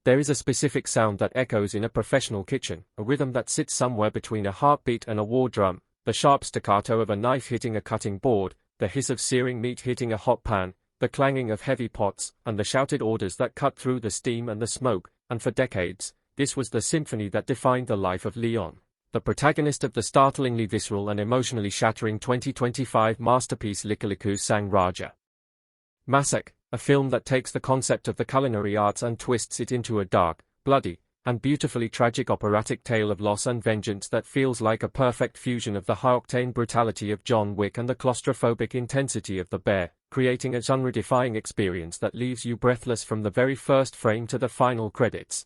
There is a specific sound that echoes in a professional kitchen, a rhythm that sits somewhere between a heartbeat and a war drum, the sharp staccato of a knife hitting a cutting board, the hiss of searing meat hitting a hot pan, the clanging of heavy pots, and the shouted orders that cut through the steam and the smoke, and for decades, this was the symphony that defined the life of Leyon, the protagonist of the startlingly visceral and emotionally shattering 2025 masterpiece Lika Liku Sang Raja. Masak, a film that takes the concept of the culinary arts and twists it into a dark, bloody, and beautifully tragic operatic tale of loss and vengeance that feels like a perfect fusion of the high-octane brutality of John Wick and the claustrophobic intensity of The Bear, creating a genre-defying experience that leaves you breathless from the very first frame to the final credits.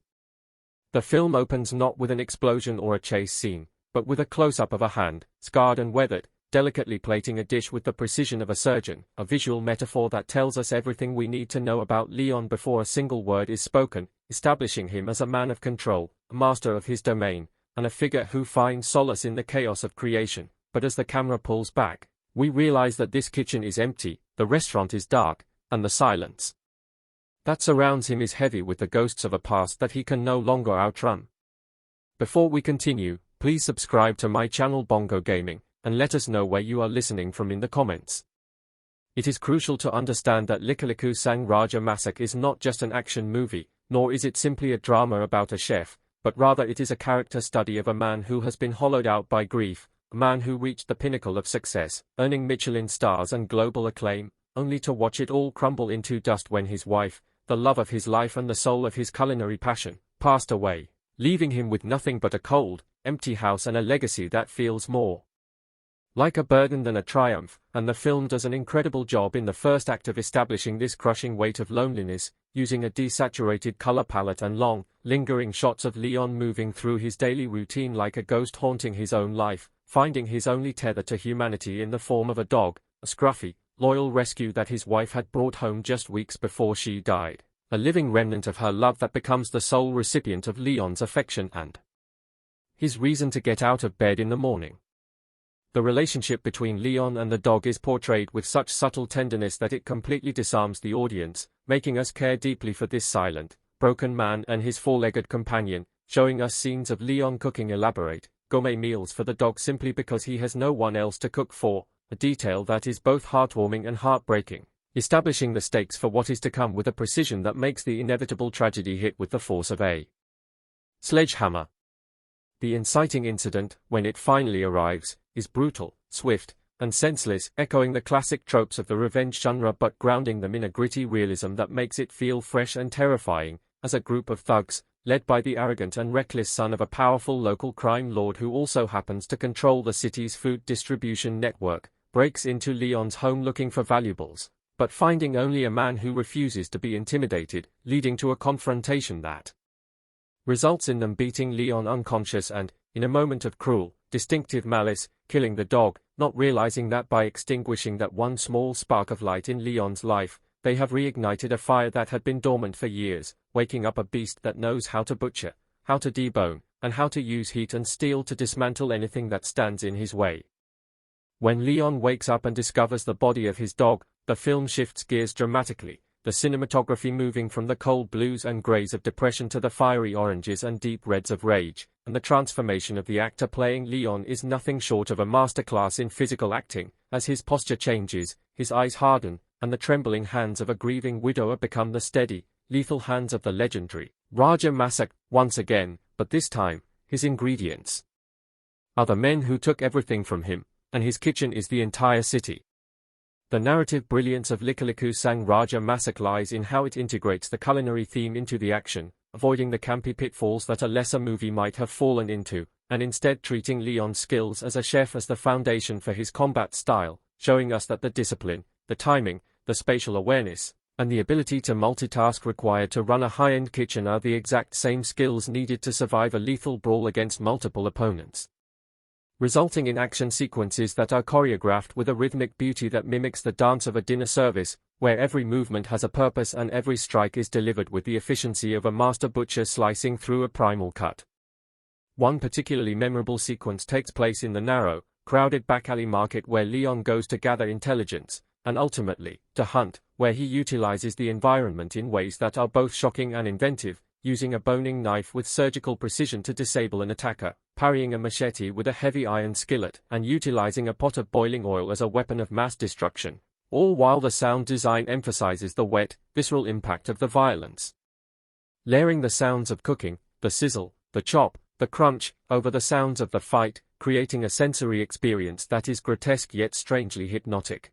The film opens not with an explosion or a chase scene, but with a close-up of a hand, scarred and weathered, delicately plating a dish with the precision of a surgeon, a visual metaphor that tells us everything we need to know about Leyon before a single word is spoken, establishing him as a man of control, a master of his domain, and a figure who finds solace in the chaos of creation. But as the camera pulls back, we realize that this kitchen is empty, the restaurant is dark, and the silence that surrounds him is heavy with the ghosts of a past that he can no longer outrun. Before we continue, please subscribe to my channel Bongo Gaming, and let us know where you are listening from in the comments. It is crucial to understand that Lika Liku Sang Raja Masak is not just an action movie, nor is it simply a drama about a chef, but rather it is a character study of a man who has been hollowed out by grief, a man who reached the pinnacle of success, earning Michelin stars and global acclaim, only to watch it all crumble into dust when his wife, the love of his life and the soul of his culinary passion, passed away, leaving him with nothing but a cold, empty house and a legacy that feels more like a burden than a triumph, and the film does an incredible job in the first act of establishing this crushing weight of loneliness, using a desaturated color palette and long, lingering shots of Leyon moving through his daily routine like a ghost haunting his own life, finding his only tether to humanity in the form of a dog, a scruffy, loyal rescue that his wife had brought home just weeks before she died, a living remnant of her love that becomes the sole recipient of Leyon's affection and his reason to get out of bed in the morning. The relationship between Leyon and the dog is portrayed with such subtle tenderness that it completely disarms the audience, making us care deeply for this silent, broken man and his four-legged companion, showing us scenes of Leyon cooking elaborate, gourmet meals for the dog simply because he has no one else to cook for, a detail that is both heartwarming and heartbreaking, establishing the stakes for what is to come with a precision that makes the inevitable tragedy hit with the force of a sledgehammer. The inciting incident, when it finally arrives, is brutal, swift, and senseless, echoing the classic tropes of the revenge genre but grounding them in a gritty realism that makes it feel fresh and terrifying, as a group of thugs, led by the arrogant and reckless son of a powerful local crime lord who also happens to control the city's food distribution network, breaks into Leyon's home looking for valuables, but finding only a man who refuses to be intimidated, leading to a confrontation that results in them beating Leyon unconscious and, in a moment of cruel, distinctive malice, killing the dog, not realizing that by extinguishing that one small spark of light in Leyon's life, they have reignited a fire that had been dormant for years, waking up a beast that knows how to butcher, how to debone, and how to use heat and steel to dismantle anything that stands in his way. When Leyon wakes up and discovers the body of his dog, the film shifts gears dramatically, the cinematography moving from the cold blues and greys of depression to the fiery oranges and deep reds of rage, and the transformation of the actor playing Leyon is nothing short of a masterclass in physical acting, as his posture changes, his eyes harden, and the trembling hands of a grieving widower become the steady, lethal hands of the legendary Raja Masak once again, but this time, his ingredients are the men who took everything from him, and his kitchen is the entire city. The narrative brilliance of Lika Liku Sang Raja Masak lies in how it integrates the culinary theme into the action, avoiding the campy pitfalls that a lesser movie might have fallen into, and instead treating Leyon's skills as a chef as the foundation for his combat style, showing us that the discipline, the timing, the spatial awareness, and the ability to multitask required to run a high-end kitchen are the exact same skills needed to survive a lethal brawl against multiple opponents, resulting in action sequences that are choreographed with a rhythmic beauty that mimics the dance of a dinner service, where every movement has a purpose and every strike is delivered with the efficiency of a master butcher slicing through a primal cut. One particularly memorable sequence takes place in the narrow, crowded back alley market where Leyon goes to gather intelligence, and ultimately, to hunt, where he utilizes the environment in ways that are both shocking and inventive, using a boning knife with surgical precision to disable an attacker, parrying a machete with a heavy iron skillet, and utilizing a pot of boiling oil as a weapon of mass destruction, all while the sound design emphasizes the wet, visceral impact of the violence. Layering the sounds of cooking, the sizzle, the chop, the crunch, over the sounds of the fight, creating a sensory experience that is grotesque yet strangely hypnotic.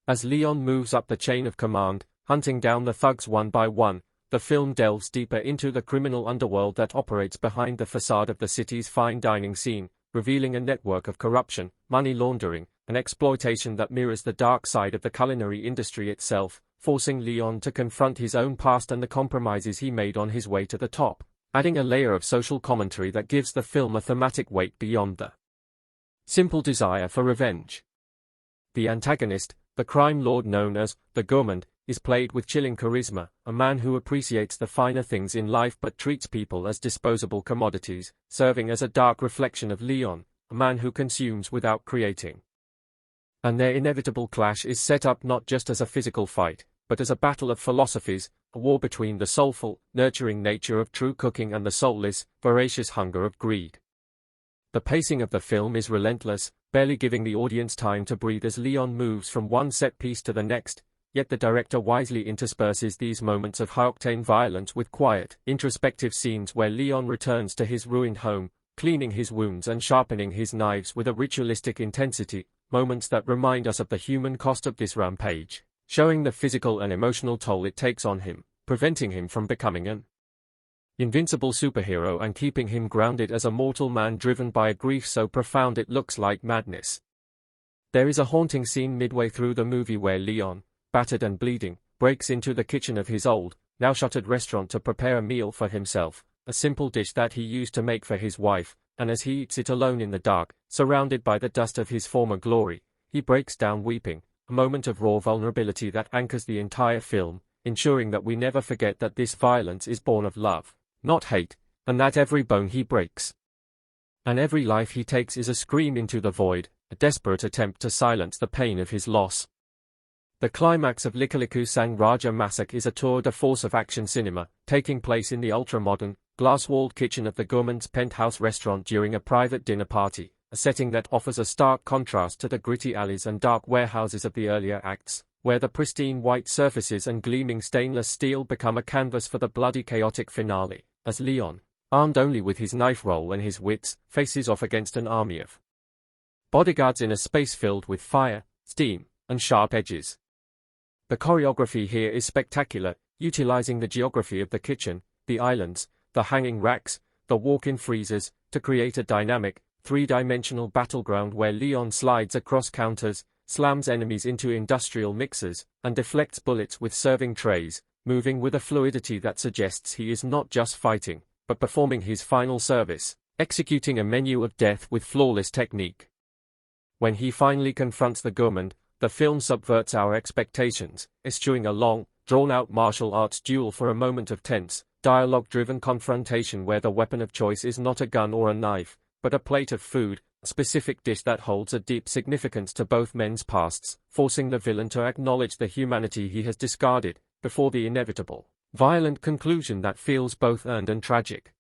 As Leyon moves up the chain of command, hunting down the thugs one by one, the film delves deeper into the criminal underworld that operates behind the facade of the city's fine dining scene, revealing a network of corruption, money laundering, and exploitation that mirrors the dark side of the culinary industry itself, forcing Leyon to confront his own past and the compromises he made on his way to the top, adding a layer of social commentary that gives the film a thematic weight beyond the simple desire for revenge. The antagonist, the crime lord known as the gourmand, is played with chilling charisma, a man who appreciates the finer things in life but treats people as disposable commodities, serving as a dark reflection of Leyon, a man who consumes without creating. And their inevitable clash is set up not just as a physical fight, but as a battle of philosophies, a war between the soulful, nurturing nature of true cooking and the soulless, voracious hunger of greed. The pacing of the film is relentless, barely giving the audience time to breathe as Leyon moves from one set piece to the next, yet the director wisely intersperses these moments of high-octane violence with quiet, introspective scenes where Leyon returns to his ruined home, cleaning his wounds and sharpening his knives with a ritualistic intensity, moments that remind us of the human cost of this rampage, showing the physical and emotional toll it takes on him, preventing him from becoming an invincible superhero and keeping him grounded as a mortal man driven by a grief so profound it looks like madness. There is a haunting scene midway through the movie where Leyon, battered and bleeding, breaks into the kitchen of his old, now shuttered restaurant to prepare a meal for himself, a simple dish that he used to make for his wife, and as he eats it alone in the dark, surrounded by the dust of his former glory, he breaks down weeping, a moment of raw vulnerability that anchors the entire film, ensuring that we never forget that this violence is born of love, not hate, and that every bone he breaks and every life he takes is a scream into the void, a desperate attempt to silence the pain of his loss. The climax of Lika Liku Sang Raja Masak is a tour de force of action cinema, taking place in the ultra-modern, glass-walled kitchen of the gourmand's penthouse restaurant during a private dinner party, a setting that offers a stark contrast to the gritty alleys and dark warehouses of the earlier acts, where the pristine white surfaces and gleaming stainless steel become a canvas for the bloody chaotic finale, as Leyon, armed only with his knife roll and his wits, faces off against an army of bodyguards in a space filled with fire, steam, and sharp edges. The choreography here is spectacular, utilizing the geography of the kitchen, the islands, the hanging racks, the walk-in freezers, to create a dynamic, three-dimensional battleground where Leyon slides across counters, slams enemies into industrial mixers, and deflects bullets with serving trays, moving with a fluidity that suggests he is not just fighting, but performing his final service, executing a menu of death with flawless technique. When he finally confronts the gourmand, the film subverts our expectations, eschewing a long, drawn-out martial arts duel for a moment of tense, dialogue-driven confrontation where the weapon of choice is not a gun or a knife, but a plate of food, a specific dish that holds a deep significance to both men's pasts, forcing the villain to acknowledge the humanity he has discarded, before the inevitable, violent conclusion that feels both earned and tragic.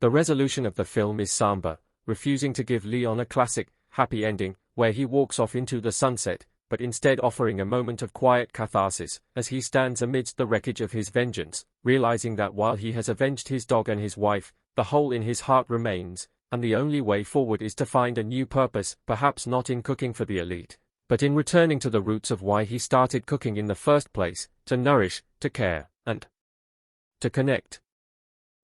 The resolution of the film is somber, refusing to give Leyon a classic, happy ending, where he walks off into the sunset, but instead offering a moment of quiet catharsis, as he stands amidst the wreckage of his vengeance, realizing that while he has avenged his dog and his wife, the hole in his heart remains, and the only way forward is to find a new purpose, perhaps not in cooking for the elite, but in returning to the roots of why he started cooking in the first place, to nourish, to care, and to connect.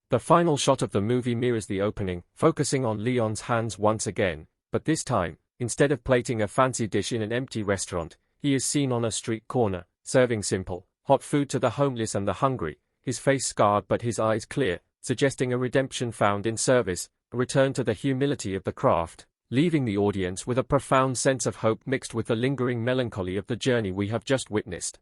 The final shot of the movie mirrors the opening, focusing on Leyon's hands once again, but this time, instead of plating a fancy dish in an empty restaurant, he is seen on a street corner, serving simple, hot food to the homeless and the hungry, his face scarred but his eyes clear, suggesting a redemption found in service, a return to the humility of the craft, leaving the audience with a profound sense of hope mixed with the lingering melancholy of the journey we have just witnessed.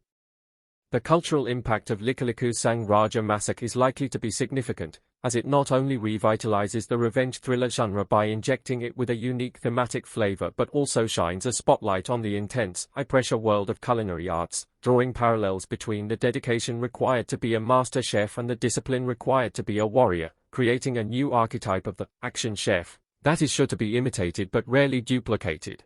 The cultural impact of Lika Liku Sang Raja Masak is likely to be significant, as it not only revitalizes the revenge thriller genre by injecting it with a unique thematic flavor but also shines a spotlight on the intense, high-pressure world of culinary arts, drawing parallels between the dedication required to be a master chef and the discipline required to be a warrior, creating a new archetype of the action chef that is sure to be imitated but rarely duplicated.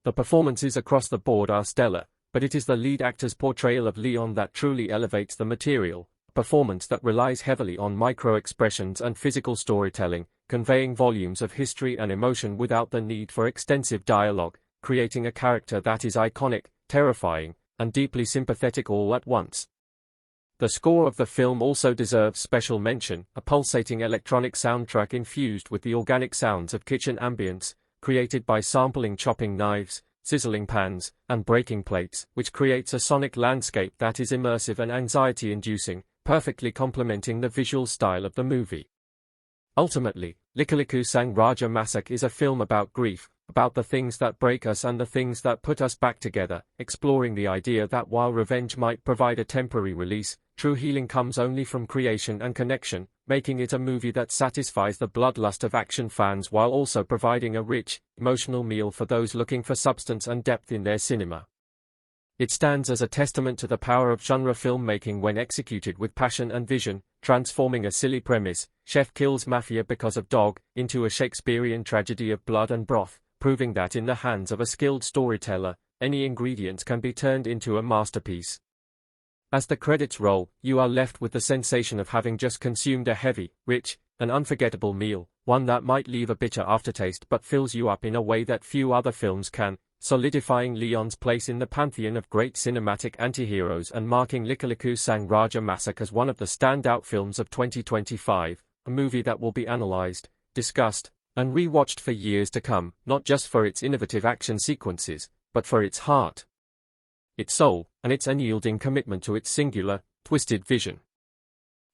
The performances across the board are stellar, but it is the lead actor's portrayal of Leyon that truly elevates the material, a performance that relies heavily on micro-expressions and physical storytelling, conveying volumes of history and emotion without the need for extensive dialogue, creating a character that is iconic, terrifying, and deeply sympathetic all at once. The score of the film also deserves special mention, a pulsating electronic soundtrack infused with the organic sounds of kitchen ambience, created by sampling chopping knives, sizzling pans, and breaking plates, which creates a sonic landscape that is immersive and anxiety-inducing, perfectly complementing the visual style of the movie. Ultimately, Lika Liku Sang Raja Masak is a film about grief, about the things that break us and the things that put us back together, exploring the idea that while revenge might provide a temporary release, true healing comes only from creation and connection, making it a movie that satisfies the bloodlust of action fans while also providing a rich, emotional meal for those looking for substance and depth in their cinema. It stands as a testament to the power of genre filmmaking when executed with passion and vision, transforming a silly premise, chef kills mafia because of dog, into a Shakespearean tragedy of blood and broth, proving that in the hands of a skilled storyteller, any ingredients can be turned into a masterpiece. As the credits roll, you are left with the sensation of having just consumed a heavy, rich, and unforgettable meal, one that might leave a bitter aftertaste but fills you up in a way that few other films can, solidifying Leyon's place in the pantheon of great cinematic antiheroes and marking Lika Liku Sang Raja Masak as one of the standout films of 2025, a movie that will be analyzed, discussed, and re-watched for years to come, not just for its innovative action sequences, but for its heart, its soul, and its unyielding commitment to its singular, twisted vision.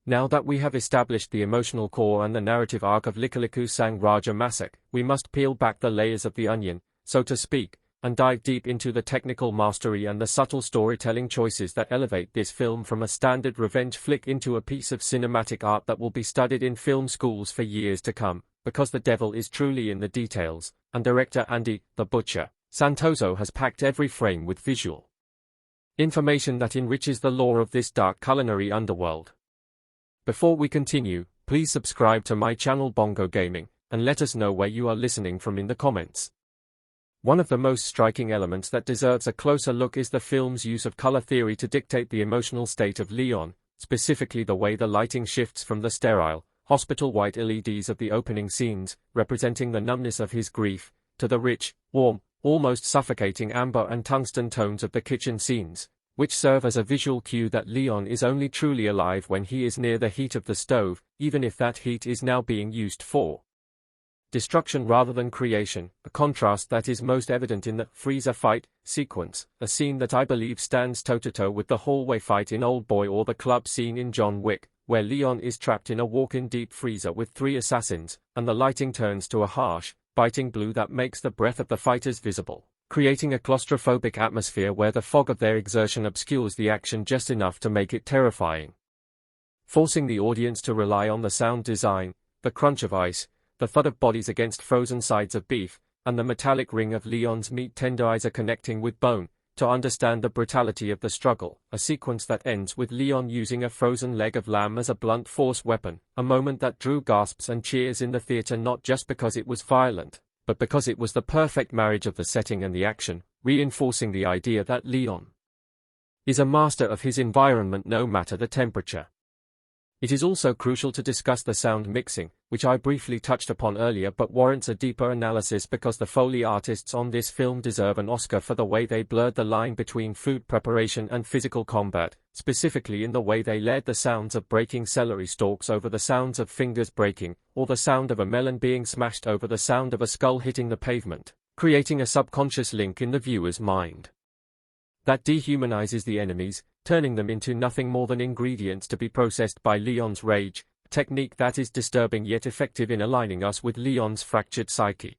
Now that we have established the emotional core and the narrative arc of Lika Liku Sang Raja Masak, we must peel back the layers of the onion, so to speak, and dive deep into the technical mastery and the subtle storytelling choices that elevate this film from a standard revenge flick into a piece of cinematic art that will be studied in film schools for years to come, because the devil is truly in the details, and director Andy, the Butcher, Santoso has packed every frame with visual information that enriches the lore of this dark culinary underworld. Before we continue, please subscribe to my channel Bongo Gaming, and let us know where you are listening from in the comments. One of the most striking elements that deserves a closer look is the film's use of color theory to dictate the emotional state of Leyon, specifically the way the lighting shifts from the sterile, hospital-white LEDs of the opening scenes, representing the numbness of his grief, to the rich, warm, almost suffocating amber and tungsten tones of the kitchen scenes, which serve as a visual cue that Leyon is only truly alive when he is near the heat of the stove, even if that heat is now being used for destruction rather than creation, a contrast that is most evident in the freezer fight sequence, a scene that I believe stands toe-to-toe with the hallway fight in Old Boy or the club scene in John Wick, where Leyon is trapped in a walk-in deep freezer with 3 assassins, and the lighting turns to a harsh, biting blue that makes the breath of the fighters visible, creating a claustrophobic atmosphere where the fog of their exertion obscures the action just enough to make it terrifying, forcing the audience to rely on the sound design, the crunch of ice, the thud of bodies against frozen sides of beef, and the metallic ring of Leyon's meat tenderizer connecting with bone, to understand the brutality of the struggle, a sequence that ends with Leyon using a frozen leg of lamb as a blunt force weapon, a moment that drew gasps and cheers in the theater not just because it was violent, but because it was the perfect marriage of the setting and the action, reinforcing the idea that Leyon is a master of his environment no matter the temperature. It is also crucial to discuss the sound mixing, which I briefly touched upon earlier but warrants a deeper analysis because the Foley artists on this film deserve an Oscar for the way they blurred the line between food preparation and physical combat, specifically in the way they layered the sounds of breaking celery stalks over the sounds of fingers breaking, or the sound of a melon being smashed over the sound of a skull hitting the pavement, creating a subconscious link in the viewer's mind that dehumanizes the enemies, turning them into nothing more than ingredients to be processed by Leyon's rage, a technique that is disturbing yet effective in aligning us with Leyon's fractured psyche.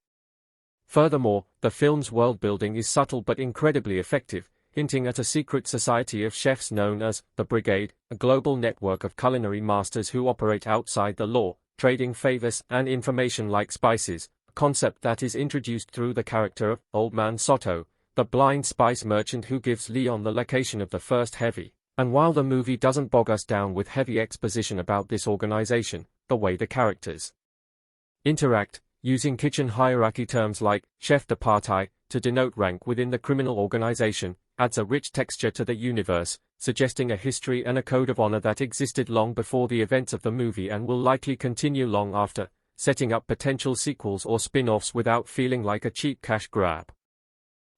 Furthermore, the film's world-building is subtle but incredibly effective, hinting at a secret society of chefs known as the Brigade, a global network of culinary masters who operate outside the law, trading favors and information like spices, a concept that is introduced through the character of Old Man Soto, the blind spice merchant who gives Leyon the location of the first heavy. And while the movie doesn't bog us down with heavy exposition about this organization, the way the characters interact, using kitchen hierarchy terms like chef de partie to denote rank within the criminal organization, adds a rich texture to the universe, suggesting a history and a code of honor that existed long before the events of the movie and will likely continue long after, setting up potential sequels or spin-offs without feeling like a cheap cash grab.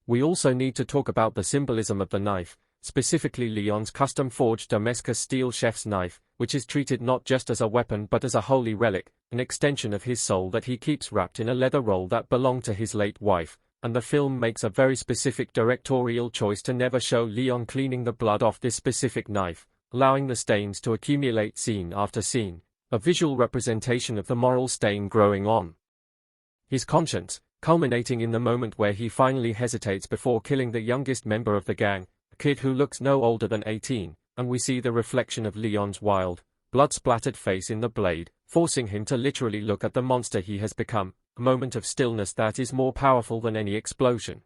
We also need to talk about the symbolism of the knife, specifically Leyon's custom-forged Damascus steel chef's knife, which is treated not just as a weapon but as a holy relic, an extension of his soul that he keeps wrapped in a leather roll that belonged to his late wife, and the film makes a very specific directorial choice to never show Leyon cleaning the blood off this specific knife, allowing the stains to accumulate scene after scene, a visual representation of the moral stain growing on his conscience, culminating in the moment where he finally hesitates before killing the youngest member of the gang, a kid who looks no older than 18, and we see the reflection of Leyon's wild, blood-splattered face in the blade, forcing him to literally look at the monster he has become, a moment of stillness that is more powerful than any explosion.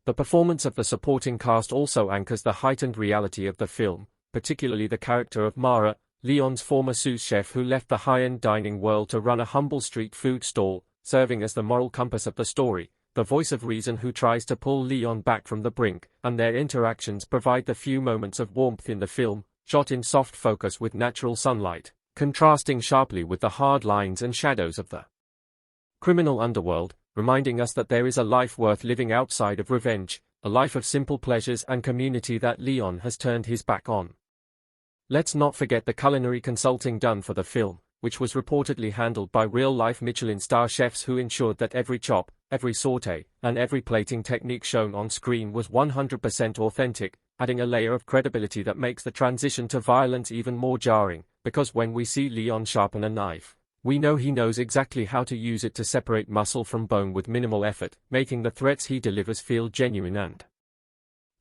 The performance of the supporting cast also anchors the heightened reality of the film, particularly the character of Mara, Leyon's former sous chef who left the high-end dining world to run a humble street food stall, serving as the moral compass of the story, the voice of reason who tries to pull Leyon back from the brink, and their interactions provide the few moments of warmth in the film, shot in soft focus with natural sunlight, contrasting sharply with the hard lines and shadows of the criminal underworld, reminding us that there is a life worth living outside of revenge, a life of simple pleasures and community that Leyon has turned his back on. Let's not forget the culinary consulting done for the film, which was reportedly handled by real-life Michelin star chefs who ensured that every chop, every sauté, and every plating technique shown on screen was 100% authentic, adding a layer of credibility that makes the transition to violence even more jarring, because when we see Leyon sharpen a knife, we know he knows exactly how to use it to separate muscle from bone with minimal effort, making the threats he delivers feel genuine and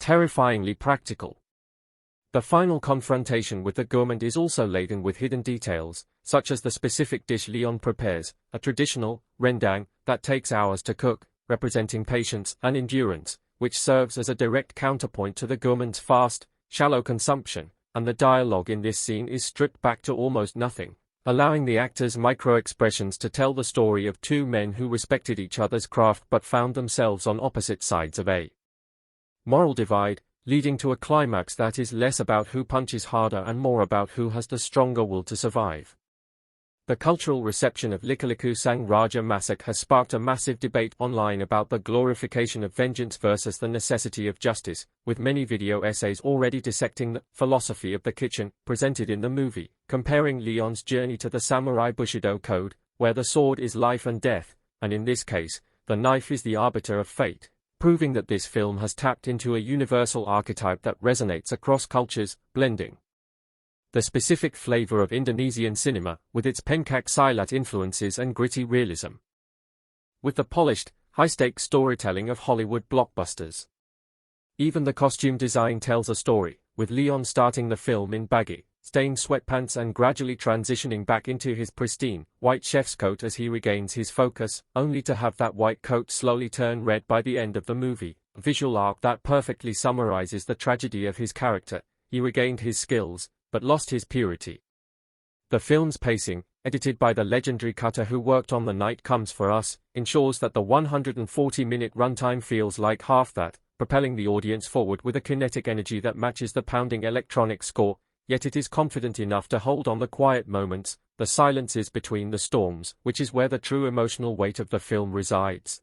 terrifyingly practical. The final confrontation with the gourmand is also laden with hidden details, such as the specific dish Leyon prepares, a traditional rendang that takes hours to cook, representing patience and endurance, which serves as a direct counterpoint to the gourmand's fast, shallow consumption, and the dialogue in this scene is stripped back to almost nothing, allowing the actors' micro-expressions to tell the story of two men who respected each other's craft but found themselves on opposite sides of a moral divide, leading to a climax that is less about who punches harder and more about who has the stronger will to survive. The cultural reception of Lika Liku Sang Raja Masak has sparked a massive debate online about the glorification of vengeance versus the necessity of justice, with many video essays already dissecting the philosophy of the kitchen presented in the movie, comparing Leyon's journey to the samurai Bushido code, where the sword is life and death, and in this case, the knife is the arbiter of fate, proving that this film has tapped into a universal archetype that resonates across cultures, blending the specific flavor of Indonesian cinema, with its pencak silat influences and gritty realism, with the polished, high-stakes storytelling of Hollywood blockbusters. Even the costume design tells a story, with Leyon starting the film in baggy, stained sweatpants and gradually transitioning back into his pristine, white chef's coat as he regains his focus, only to have that white coat slowly turn red by the end of the movie, a visual arc that perfectly summarizes the tragedy of his character. He regained his skills, but lost his purity. The film's pacing, edited by the legendary cutter who worked on The Night Comes for Us, ensures that the 140-minute runtime feels like half that, propelling the audience forward with a kinetic energy that matches the pounding electronic score, yet it is confident enough to hold on the quiet moments, the silences between the storms, which is where the true emotional weight of the film resides.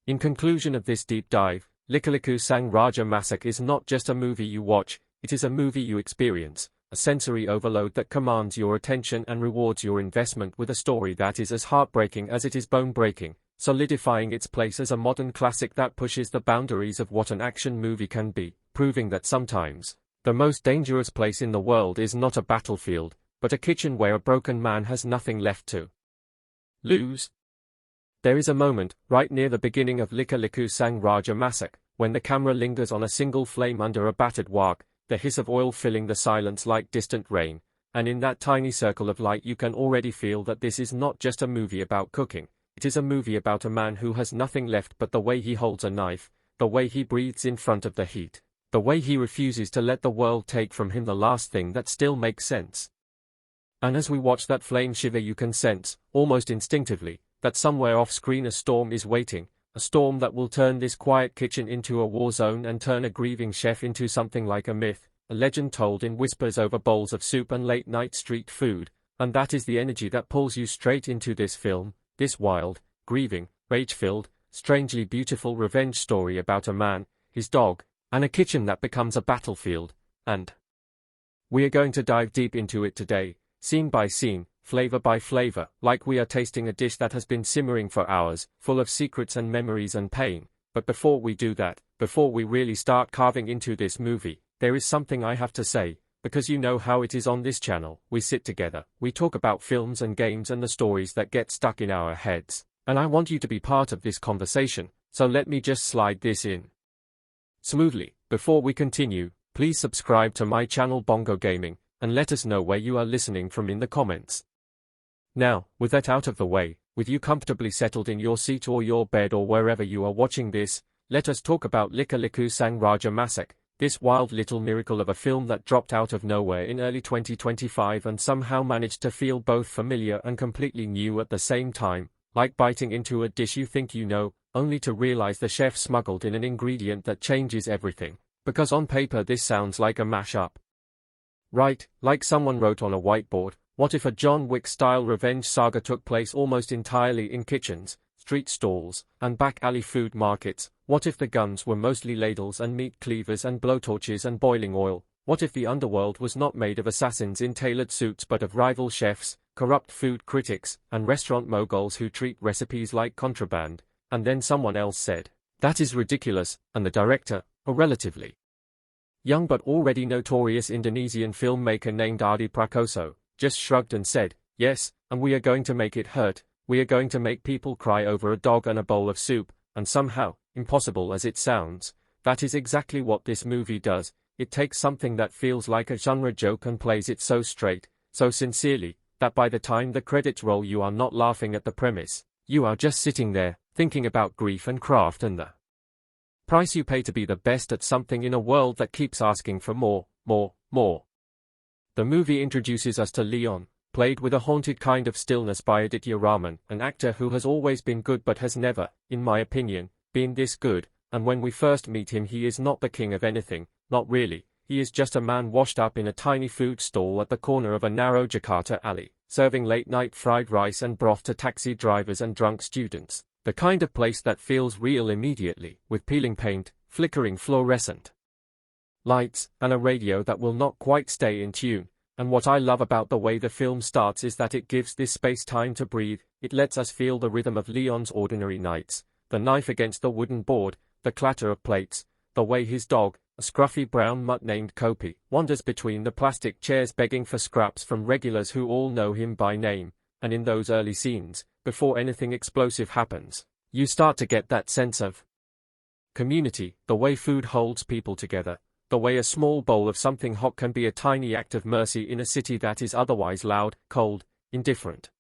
In conclusion of this deep dive, Lika Liku Sang Raja Masak is not just a movie you watch, it is a movie you experience, a sensory overload that commands your attention and rewards your investment with a story that is as heartbreaking as it is bone-breaking, solidifying its place as a modern classic that pushes the boundaries of what an action movie can be, proving that sometimes the most dangerous place in the world is not a battlefield, but a kitchen where a broken man has nothing left to lose. There is a moment, right near the beginning of Lika Liku Sang Raja Masak, when the camera lingers on a single flame under a battered wok, the hiss of oil filling the silence like distant rain, and in that tiny circle of light you can already feel that this is not just a movie about cooking, it is a movie about a man who has nothing left but the way he holds a knife, the way he breathes in front of the heat, the way he refuses to let the world take from him the last thing that still makes sense. And as we watch that flame shiver you can sense, almost instinctively, that somewhere off-screen a storm is waiting, a storm that will turn this quiet kitchen into a war zone and turn a grieving chef into something like a myth, a legend told in whispers over bowls of soup and late-night street food, and that is the energy that pulls you straight into this film, this wild, grieving, rage-filled, strangely beautiful revenge story about a man, his dog, and a kitchen that becomes a battlefield, and we are going to dive deep into it today, scene by scene, flavor by flavor, like we are tasting a dish that has been simmering for hours, full of secrets and memories and pain. But before we do that, before we really start carving into this movie, there is something I have to say, because you know how it is on this channel. We sit together, we talk about films and games and the stories that get stuck in our heads, and I want you to be part of this conversation, so let me just slide this in smoothly. Before we continue, please subscribe to my channel Bongo Gaming, and let us know where you are listening from in the comments. Now, with that out of the way, with you comfortably settled in your seat or your bed or wherever you are watching this, let us talk about Lika Liku Sang Raja Masak, this wild little miracle of a film that dropped out of nowhere in early 2025 and somehow managed to feel both familiar and completely new at the same time, like biting into a dish you think you know, only to realize the chef smuggled in an ingredient that changes everything, because on paper this sounds like a mashup. Right, like someone wrote on a whiteboard, what if a John Wick-style revenge saga took place almost entirely in kitchens, street stalls, and back alley food markets? What if the guns were mostly ladles and meat cleavers and blowtorches and boiling oil? What if the underworld was not made of assassins in tailored suits but of rival chefs, corrupt food critics, and restaurant moguls who treat recipes like contraband? And then someone else said, "That is ridiculous," and the director, a relatively young but already notorious Indonesian filmmaker named Adi Prakoso, just shrugged and said, "Yes, and we are going to make it hurt, we are going to make people cry over a dog and a bowl of soup," and somehow, impossible as it sounds, that is exactly what this movie does. It takes something that feels like a genre joke and plays it so straight, so sincerely, that by the time the credits roll you are not laughing at the premise, you are just sitting there, thinking about grief and craft and the price you pay to be the best at something in a world that keeps asking for more, more, more. The movie introduces us to Leyon, played with a haunted kind of stillness by Aditya Raman, an actor who has always been good but has never, in my opinion, been this good, and when we first meet him he is not the king of anything, not really, he is just a man washed up in a tiny food stall at the corner of a narrow Jakarta alley, serving late-night fried rice and broth to taxi drivers and drunk students, the kind of place that feels real immediately, with peeling paint, flickering fluorescent lights, and a radio that will not quite stay in tune. And what I love about the way the film starts is that it gives this space time to breathe. It lets us feel the rhythm of Leyon's ordinary nights, the knife against the wooden board, the clatter of plates, the way his dog, a scruffy brown mutt named Kopi, wanders between the plastic chairs begging for scraps from regulars who all know him by name. And in those early scenes, before anything explosive happens, you start to get that sense of community, the way food holds people together, the way a small bowl of something hot can be a tiny act of mercy in a city that is otherwise loud, cold, indifferent.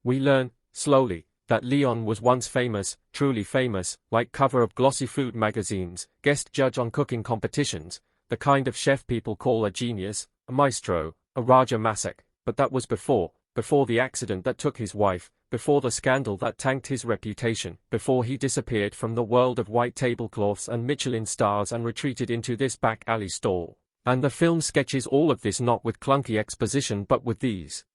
We learn, slowly, that Leyon was once famous, truly famous, like cover of glossy food magazines, guest judge on cooking competitions, the kind of chef people call a genius, a maestro, a Raja Masak, but that was before the accident that took his wife, before the scandal that tanked his reputation, before he disappeared from the world of white tablecloths and Michelin stars and retreated into this back alley stall. And the film sketches all of this not with clunky exposition but with these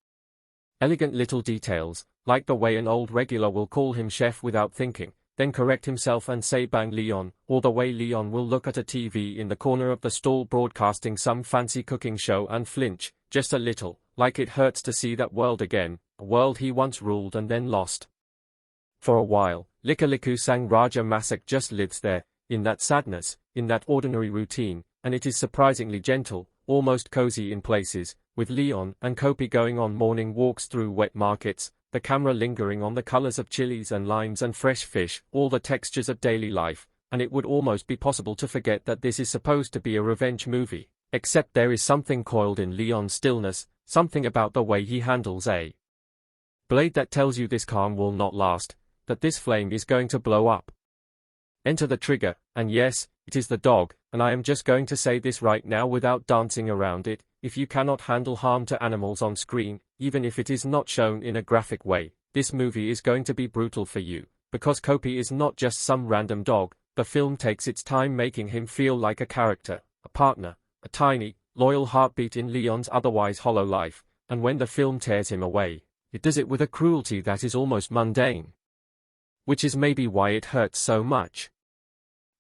elegant little details, like the way an old regular will call him chef without thinking, then correct himself and say bang Leyon, or the way Leyon will look at a TV in the corner of the stall broadcasting some fancy cooking show and flinch, just a little, like it hurts to see that world again, a world he once ruled and then lost. For a while, Lika Liku Sang Raja Masak just lives there, in that sadness, in that ordinary routine, and it is surprisingly gentle, almost cozy in places, with Leyon and Kopi going on morning walks through wet markets, the camera lingering on the colors of chilies and limes and fresh fish, all the textures of daily life, and it would almost be possible to forget that this is supposed to be a revenge movie, except there is something coiled in Leyon's stillness, something about the way he handles a blade that tells you this calm will not last, that this flame is going to blow up. Enter the trigger, and yes, it is the dog, and I am just going to say this right now without dancing around it: if you cannot handle harm to animals on screen, even if it is not shown in a graphic way, this movie is going to be brutal for you, because Kopi is not just some random dog. The film takes its time making him feel like a character, a partner, a tiny, loyal heartbeat in Leyon's otherwise hollow life, and when the film tears him away, it does it with a cruelty that is almost mundane. Which is maybe why it hurts so much.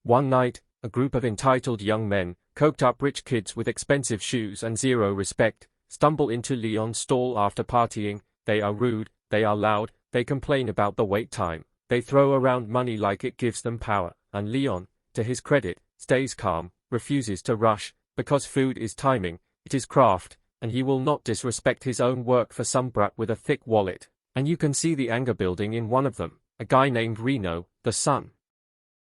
One night, a group of entitled young men, coked-up rich kids with expensive shoes and zero respect, stumble into Leyon's stall after partying. They are rude, they are loud, they complain about the wait time, they throw around money like it gives them power, and Leyon, to his credit, stays calm, refuses to rush, because food is timing, it is craft, and he will not disrespect his own work for some brat with a thick wallet. And you can see the anger building in one of them, a guy named Reno, the son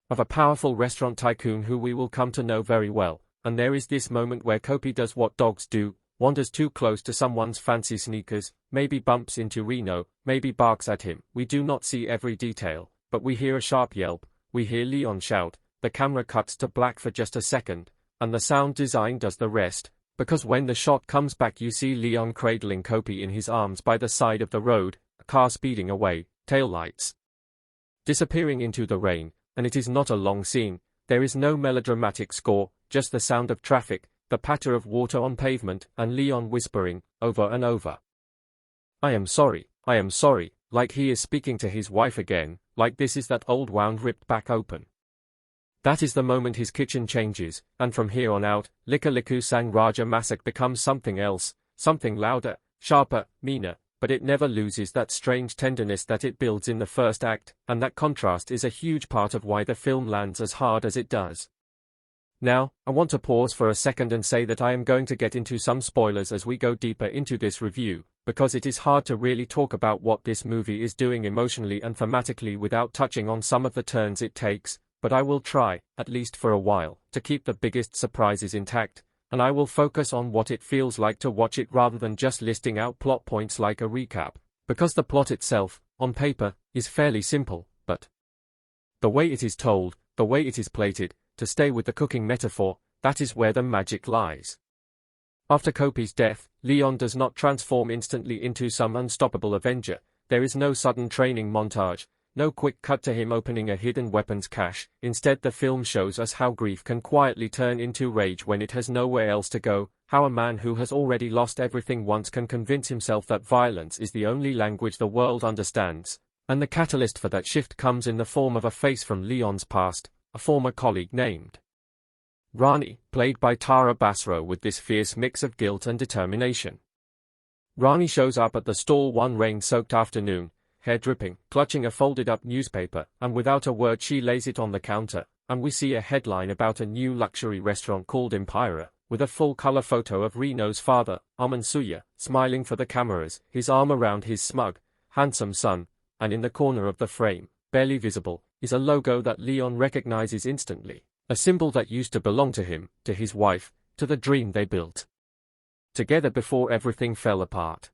of a powerful restaurant tycoon who we will come to know very well. And there is this moment where Kopi does what dogs do, wanders too close to someone's fancy sneakers, maybe bumps into Reno, maybe barks at him. We do not see every detail, but we hear a sharp yelp, we hear Leyon shout, the camera cuts to black for just a second, and the sound design does the rest, because when the shot comes back you see Leyon cradling Kopi in his arms by the side of the road, a car speeding away, taillights disappearing into the rain, and it is not a long scene. There is no melodramatic score, just the sound of traffic, the patter of water on pavement, and Leyon whispering, over and over, I am sorry, like he is speaking to his wife again, like this is that old wound ripped back open. That is the moment his kitchen changes, and from here on out, Lika Liku sang Raja Masak becomes something else, something louder, sharper, meaner, but it never loses that strange tenderness that it builds in the first act, and that contrast is a huge part of why the film lands as hard as it does. Now, I want to pause for a second and say that I am going to get into some spoilers as we go deeper into this review, because it is hard to really talk about what this movie is doing emotionally and thematically without touching on some of the turns it takes, but I will try, at least for a while, to keep the biggest surprises intact, and I will focus on what it feels like to watch it rather than just listing out plot points like a recap, because the plot itself, on paper, is fairly simple, but the way it is told, the way it is plated, to stay with the cooking metaphor, that is where the magic lies. After Kopi's death, Leyon does not transform instantly into some unstoppable avenger. There is no sudden training montage, no quick cut to him opening a hidden weapons cache. Instead, the film shows us how grief can quietly turn into rage when it has nowhere else to go, how a man who has already lost everything once can convince himself that violence is the only language the world understands. And the catalyst for that shift comes in the form of a face from Leyon's past, a former colleague named Rani, played by Tara Basro, with this fierce mix of guilt and determination. Rani shows up at the stall one rain-soaked afternoon, hair dripping, clutching a folded-up newspaper, and without a word she lays it on the counter, and we see a headline about a new luxury restaurant called Empire, with a full-color photo of Reno's father, Aman Suya, smiling for the cameras, his arm around his smug, handsome son, and in the corner of the frame, barely visible, is a logo that Leyon recognizes instantly, a symbol that used to belong to him, to his wife, to the dream they built together before everything fell apart.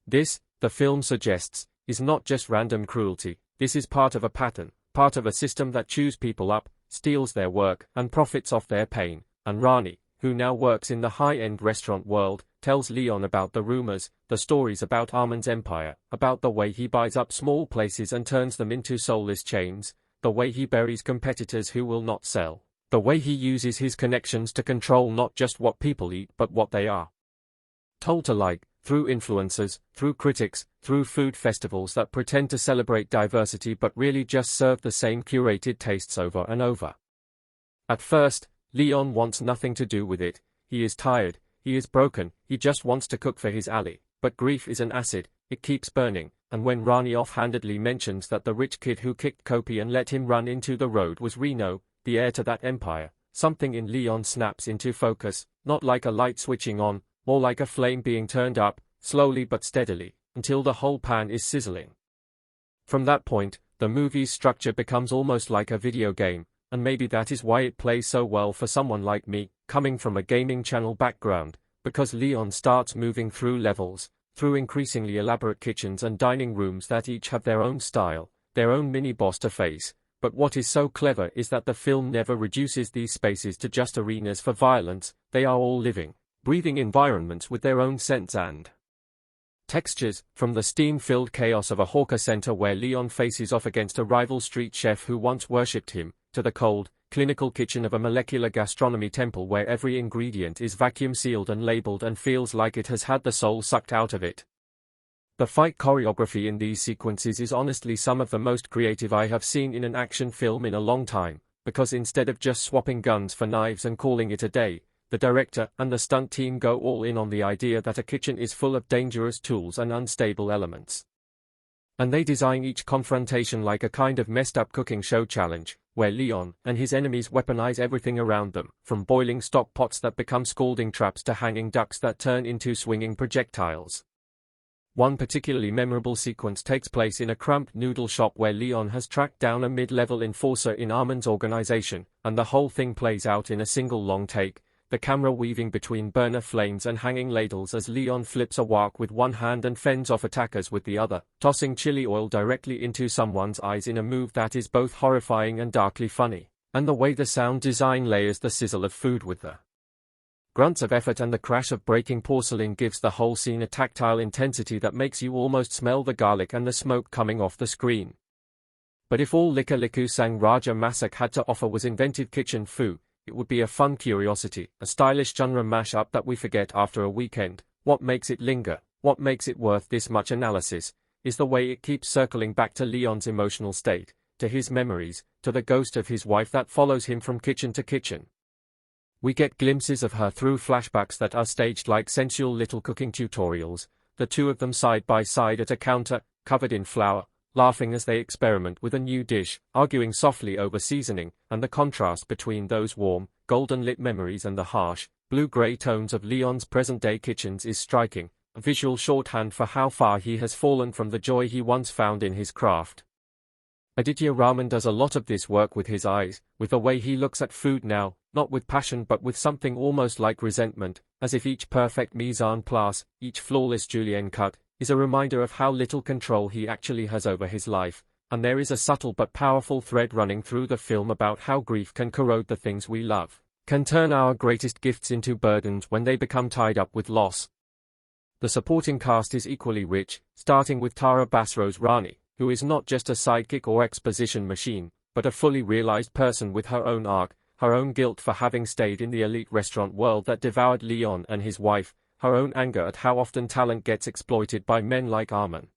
This, the film suggests, is not just random cruelty. This is part of a pattern, part of a system that chews people up, steals their work, and profits off their pain. And Rani, who now works in the high-end restaurant world, tells Leyon about the rumors, the stories about Arman's empire, about the way he buys up small places and turns them into soulless chains, the way he buries competitors who will not sell, the way he uses his connections to control not just what people eat but what they are told to like, through influencers, through critics, through food festivals that pretend to celebrate diversity but really just serve the same curated tastes over and over. At first, Leyon wants nothing to do with it. He is tired, he is broken, he just wants to cook for his ally. But grief is an acid, it keeps burning, and when Rani offhandedly mentions that the rich kid who kicked Kopi and let him run into the road was Reno, the heir to that empire, something in Leyon snaps into focus, not like a light switching on, more like a flame being turned up, slowly but steadily, until the whole pan is sizzling. From that point, the movie's structure becomes almost like a video game, and maybe that is why it plays so well for someone like me, coming from a gaming channel background, because Leyon starts moving through levels, through increasingly elaborate kitchens and dining rooms that each have their own style, their own mini-boss to face. But what is so clever is that the film never reduces these spaces to just arenas for violence. They are all living, breathing environments with their own scents and textures, from the steam-filled chaos of a hawker center where Leyon faces off against a rival street chef who once worshipped him, to the cold, clinical kitchen of a molecular gastronomy temple where every ingredient is vacuum-sealed and labeled and feels like it has had the soul sucked out of it. The fight choreography in these sequences is honestly some of the most creative I have seen in an action film in a long time, because instead of just swapping guns for knives and calling it a day, the director and the stunt team go all in on the idea that a kitchen is full of dangerous tools and unstable elements. And they design each confrontation like a kind of messed-up cooking show challenge, where Leyon and his enemies weaponize everything around them, from boiling stock pots that become scalding traps to hanging ducks that turn into swinging projectiles. One particularly memorable sequence takes place in a cramped noodle shop where Leyon has tracked down a mid-level enforcer in Armand's organization, and the whole thing plays out in a single long take, the camera weaving between burner flames and hanging ladles as Leyon flips a wok with one hand and fends off attackers with the other, tossing chili oil directly into someone's eyes in a move that is both horrifying and darkly funny, and the way the sound design layers the sizzle of food with the grunts of effort and the crash of breaking porcelain gives the whole scene a tactile intensity that makes you almost smell the garlic and the smoke coming off the screen. But if all Lika Liku sang Raja Masak had to offer was inventive kitchen food, it would be a fun curiosity, a stylish genre mashup that we forget after a weekend. What makes it linger, what makes it worth this much analysis, is the way it keeps circling back to Leyon's emotional state, to his memories, to the ghost of his wife that follows him from kitchen to kitchen. We get glimpses of her through flashbacks that are staged like sensual little cooking tutorials, the two of them side by side at a counter, covered in flour, laughing as they experiment with a new dish, arguing softly over seasoning, and the contrast between those warm, golden-lit memories and the harsh, blue-gray tones of Leyon's present-day kitchens is striking, a visual shorthand for how far he has fallen from the joy he once found in his craft. Aditya Raman does a lot of this work with his eyes, with the way he looks at food now, not with passion but with something almost like resentment, as if each perfect mise en place, each flawless julienne cut, is a reminder of how little control he actually has over his life, and there is a subtle but powerful thread running through the film about how grief can corrode the things we love, can turn our greatest gifts into burdens when they become tied up with loss. The supporting cast is equally rich, starting with Tara Basros Rani, who is not just a sidekick or exposition machine, but a fully realized person with her own arc, her own guilt for having stayed in the elite restaurant world that devoured Leyon and his wife, her own anger at how often talent gets exploited by men like Arman.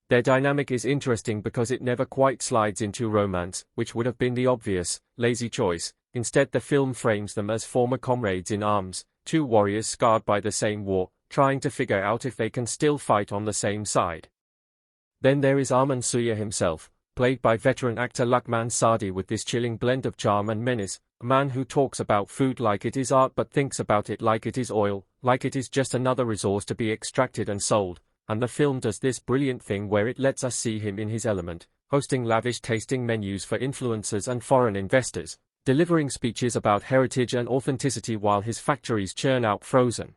Their dynamic is interesting because it never quite slides into romance, which would have been the obvious, lazy choice. Instead, the film frames them as former comrades in arms, two warriors scarred by the same war, trying to figure out if they can still fight on the same side. Then there is Arman Suya himself, played by veteran actor Luqman Sadi with this chilling blend of charm and menace, a man who talks about food like it is art but thinks about it like it is oil, like it is just another resource to be extracted and sold, and the film does this brilliant thing where it lets us see him in his element, hosting lavish tasting menus for influencers and foreign investors, delivering speeches about heritage and authenticity while his factories churn out frozen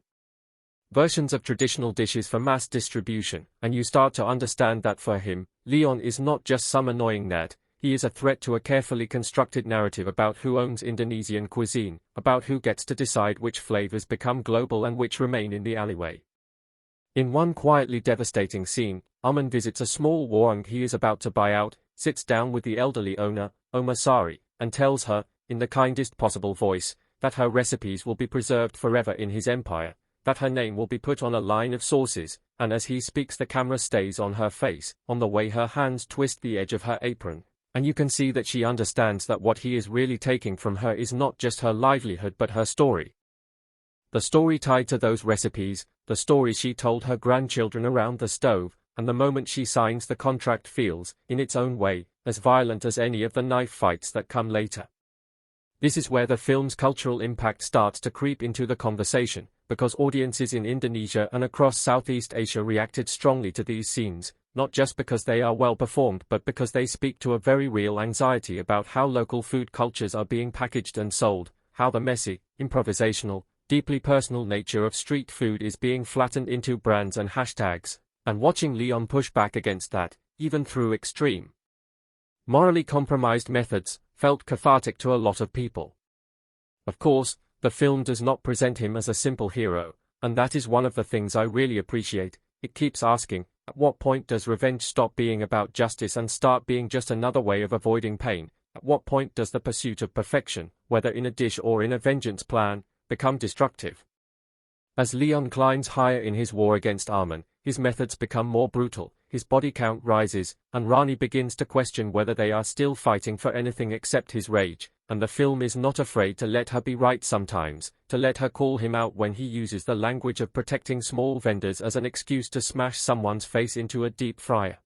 versions of traditional dishes for mass distribution, and you start to understand that for him, Leyon is not just some annoying gnat, he is a threat to a carefully constructed narrative about who owns Indonesian cuisine, about who gets to decide which flavors become global and which remain in the alleyway. In one quietly devastating scene, Arman visits a small warung he is about to buy out, sits down with the elderly owner, Oma Sari, and tells her, in the kindest possible voice, that her recipes will be preserved forever in his empire, that her name will be put on a line of sauces, and as he speaks the camera stays on her face, on the way her hands twist the edge of her apron, and you can see that she understands that what he is really taking from her is not just her livelihood but her story. The story tied to those recipes, the story she told her grandchildren around the stove, and the moment she signs the contract feels, in its own way, as violent as any of the knife fights that come later. This is where the film's cultural impact starts to creep into the conversation, because audiences in Indonesia and across Southeast Asia reacted strongly to these scenes, not just because they are well performed but because they speak to a very real anxiety about how local food cultures are being packaged and sold, how the messy, improvisational, deeply personal nature of street food is being flattened into brands and hashtags, and watching Leyon push back against that, even through extreme, morally compromised methods, felt cathartic to a lot of people. Of course, the film does not present him as a simple hero, and that is one of the things I really appreciate. It keeps asking, at what point does revenge stop being about justice and start being just another way of avoiding pain? At what point does the pursuit of perfection, whether in a dish or in a vengeance plan, become destructive? As Leyon climbs higher in his war against Arman, his methods become more brutal, his body count rises, and Rani begins to question whether they are still fighting for anything except his rage, and the film is not afraid to let her be right sometimes, to let her call him out when he uses the language of protecting small vendors as an excuse to smash someone's face into a deep fryer.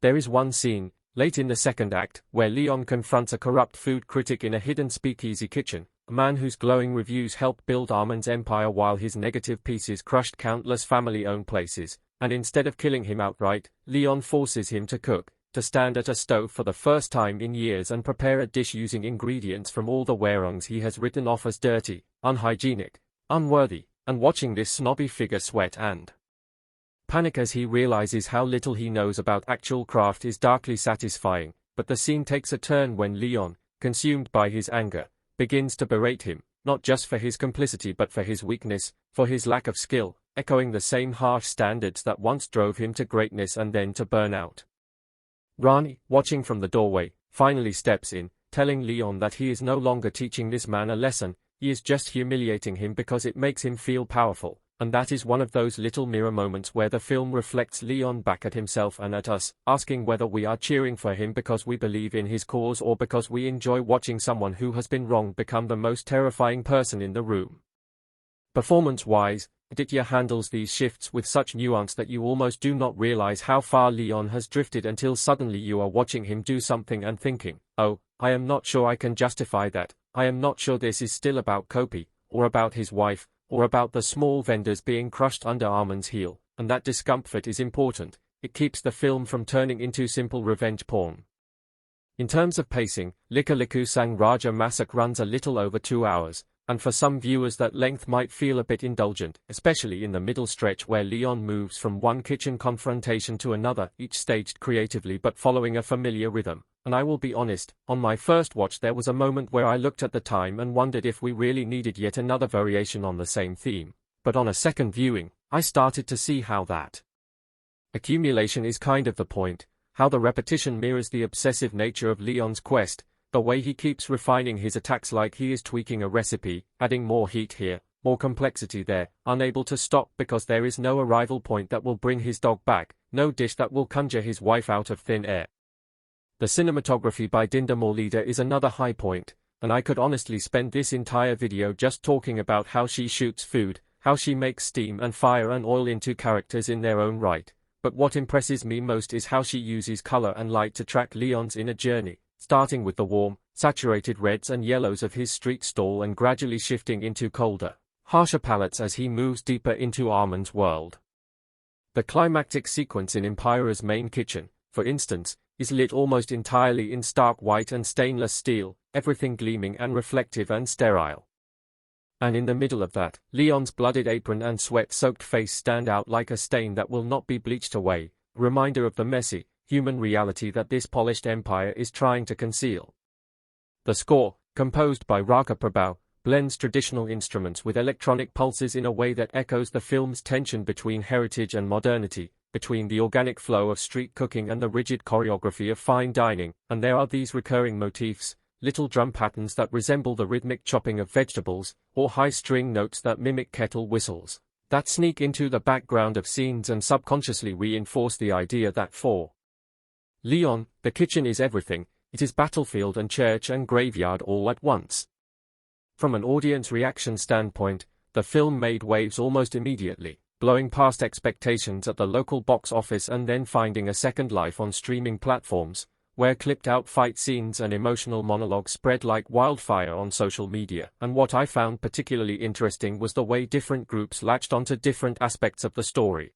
There is one scene, late in the second act, where Leyon confronts a corrupt food critic in a hidden speakeasy kitchen, a man whose glowing reviews helped build Arman's empire while his negative pieces crushed countless family-owned places, and instead of killing him outright, Leyon forces him to cook, to stand at a stove for the first time in years and prepare a dish using ingredients from all the warungs he has written off as dirty, unhygienic, unworthy, and watching this snobby figure sweat and panic as he realizes how little he knows about actual craft is darkly satisfying, but the scene takes a turn when Leyon, consumed by his anger, begins to berate him, not just for his complicity but for his weakness, for his lack of skill, echoing the same harsh standards that once drove him to greatness and then to burnout. Rani, watching from the doorway, finally steps in, telling Leyon that he is no longer teaching this man a lesson, he is just humiliating him because it makes him feel powerful, and that is one of those little mirror moments where the film reflects Leyon back at himself and at us, asking whether we are cheering for him because we believe in his cause or because we enjoy watching someone who has been wronged become the most terrifying person in the room. Performance-wise, Aditya handles these shifts with such nuance that you almost do not realize how far Leyon has drifted until suddenly you are watching him do something and thinking, oh, I am not sure I can justify that, I am not sure this is still about Kopi, or about his wife, or about the small vendors being crushed under Arman's heel, and that discomfort is important. It keeps the film from turning into simple revenge porn. In terms of pacing, Lika Liku Sang Raja Masak runs a little over 2 hours, and for some viewers that length might feel a bit indulgent, especially in the middle stretch where Leyon moves from one kitchen confrontation to another, each staged creatively but following a familiar rhythm. And I will be honest, on my first watch there was a moment where I looked at the time and wondered if we really needed yet another variation on the same theme. But on a second viewing, I started to see how that accumulation is kind of the point, how the repetition mirrors the obsessive nature of Leyon's quest, the way he keeps refining his attacks like he is tweaking a recipe, adding more heat here, more complexity there, unable to stop because there is no arrival point that will bring his dog back, no dish that will conjure his wife out of thin air. The cinematography by Dinda Morlida is another high point, and I could honestly spend this entire video just talking about how she shoots food, how she makes steam and fire and oil into characters in their own right, but what impresses me most is how she uses color and light to track Leyon's inner journey, starting with the warm, saturated reds and yellows of his street stall and gradually shifting into colder, harsher palettes as he moves deeper into Arman's world. The climactic sequence in Empira's main kitchen, for instance, is lit almost entirely in stark white and stainless steel, everything gleaming and reflective and sterile. And in the middle of that, Leyon's blooded apron and sweat-soaked face stand out like a stain that will not be bleached away, a reminder of the messy, human reality that this polished empire is trying to conceal. The score, composed by Raka Prabhu, blends traditional instruments with electronic pulses in a way that echoes the film's tension between heritage and modernity, between the organic flow of street cooking and the rigid choreography of fine dining, and there are these recurring motifs, little drum patterns that resemble the rhythmic chopping of vegetables, or high-string notes that mimic kettle whistles, that sneak into the background of scenes and subconsciously reinforce the idea that for Leyon, the kitchen is everything, it is battlefield and church and graveyard all at once. From an audience reaction standpoint, the film made waves almost immediately, blowing past expectations at the local box office and then finding a second life on streaming platforms, where clipped-out fight scenes and emotional monologues spread like wildfire on social media. And what I found particularly interesting was the way different groups latched onto different aspects of the story.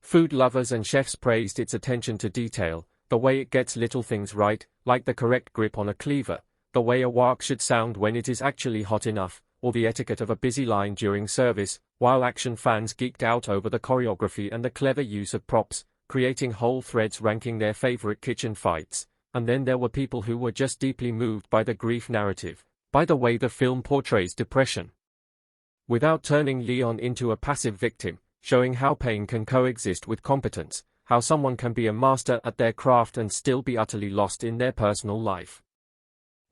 Food lovers and chefs praised its attention to detail, the way it gets little things right, like the correct grip on a cleaver, the way a wok should sound when it is actually hot enough, or the etiquette of a busy line during service, while action fans geeked out over the choreography and the clever use of props, creating whole threads ranking their favorite kitchen fights. And then there were people who were just deeply moved by the grief narrative, by the way the film portrays depression. Without turning Leyon into a passive victim, showing how pain can coexist with competence, how someone can be a master at their craft and still be utterly lost in their personal life.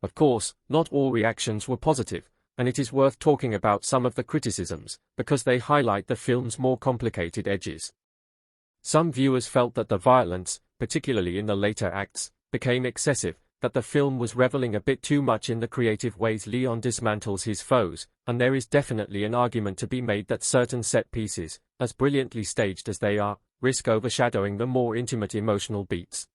Of course, not all reactions were positive, and it is worth talking about some of the criticisms, because they highlight the film's more complicated edges. Some viewers felt that the violence, particularly in the later acts, became excessive, that the film was reveling a bit too much in the creative ways Leyon dismantles his foes, and there is definitely an argument to be made that certain set pieces, as brilliantly staged as they are, risk overshadowing the more intimate emotional beats.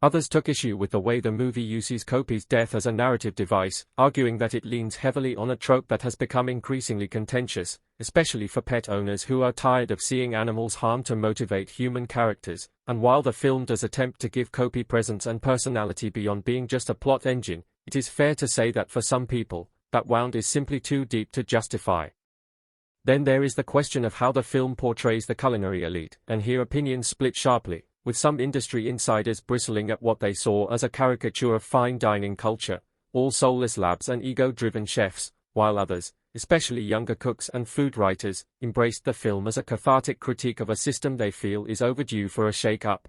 Others took issue with the way the movie uses Kopi's death as a narrative device, arguing that it leans heavily on a trope that has become increasingly contentious, especially for pet owners who are tired of seeing animals harmed to motivate human characters, and while the film does attempt to give Kopi presence and personality beyond being just a plot engine, it is fair to say that for some people, that wound is simply too deep to justify. Then there is the question of how the film portrays the culinary elite, and here opinions split sharply, with some industry insiders bristling at what they saw as a caricature of fine dining culture, all soulless labs and ego-driven chefs, while others, especially younger cooks and food writers, embraced the film as a cathartic critique of a system they feel is overdue for a shake-up.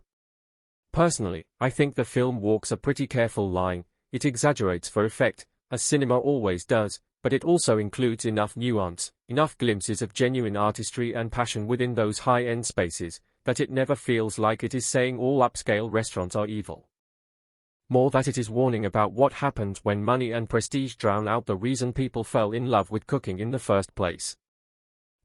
Personally, I think the film walks a pretty careful line. It exaggerates for effect, as cinema always does, but it also includes enough nuance, enough glimpses of genuine artistry and passion within those high-end spaces, that it never feels like it is saying all upscale restaurants are evil. More that it is warning about what happens when money and prestige drown out the reason people fell in love with cooking in the first place.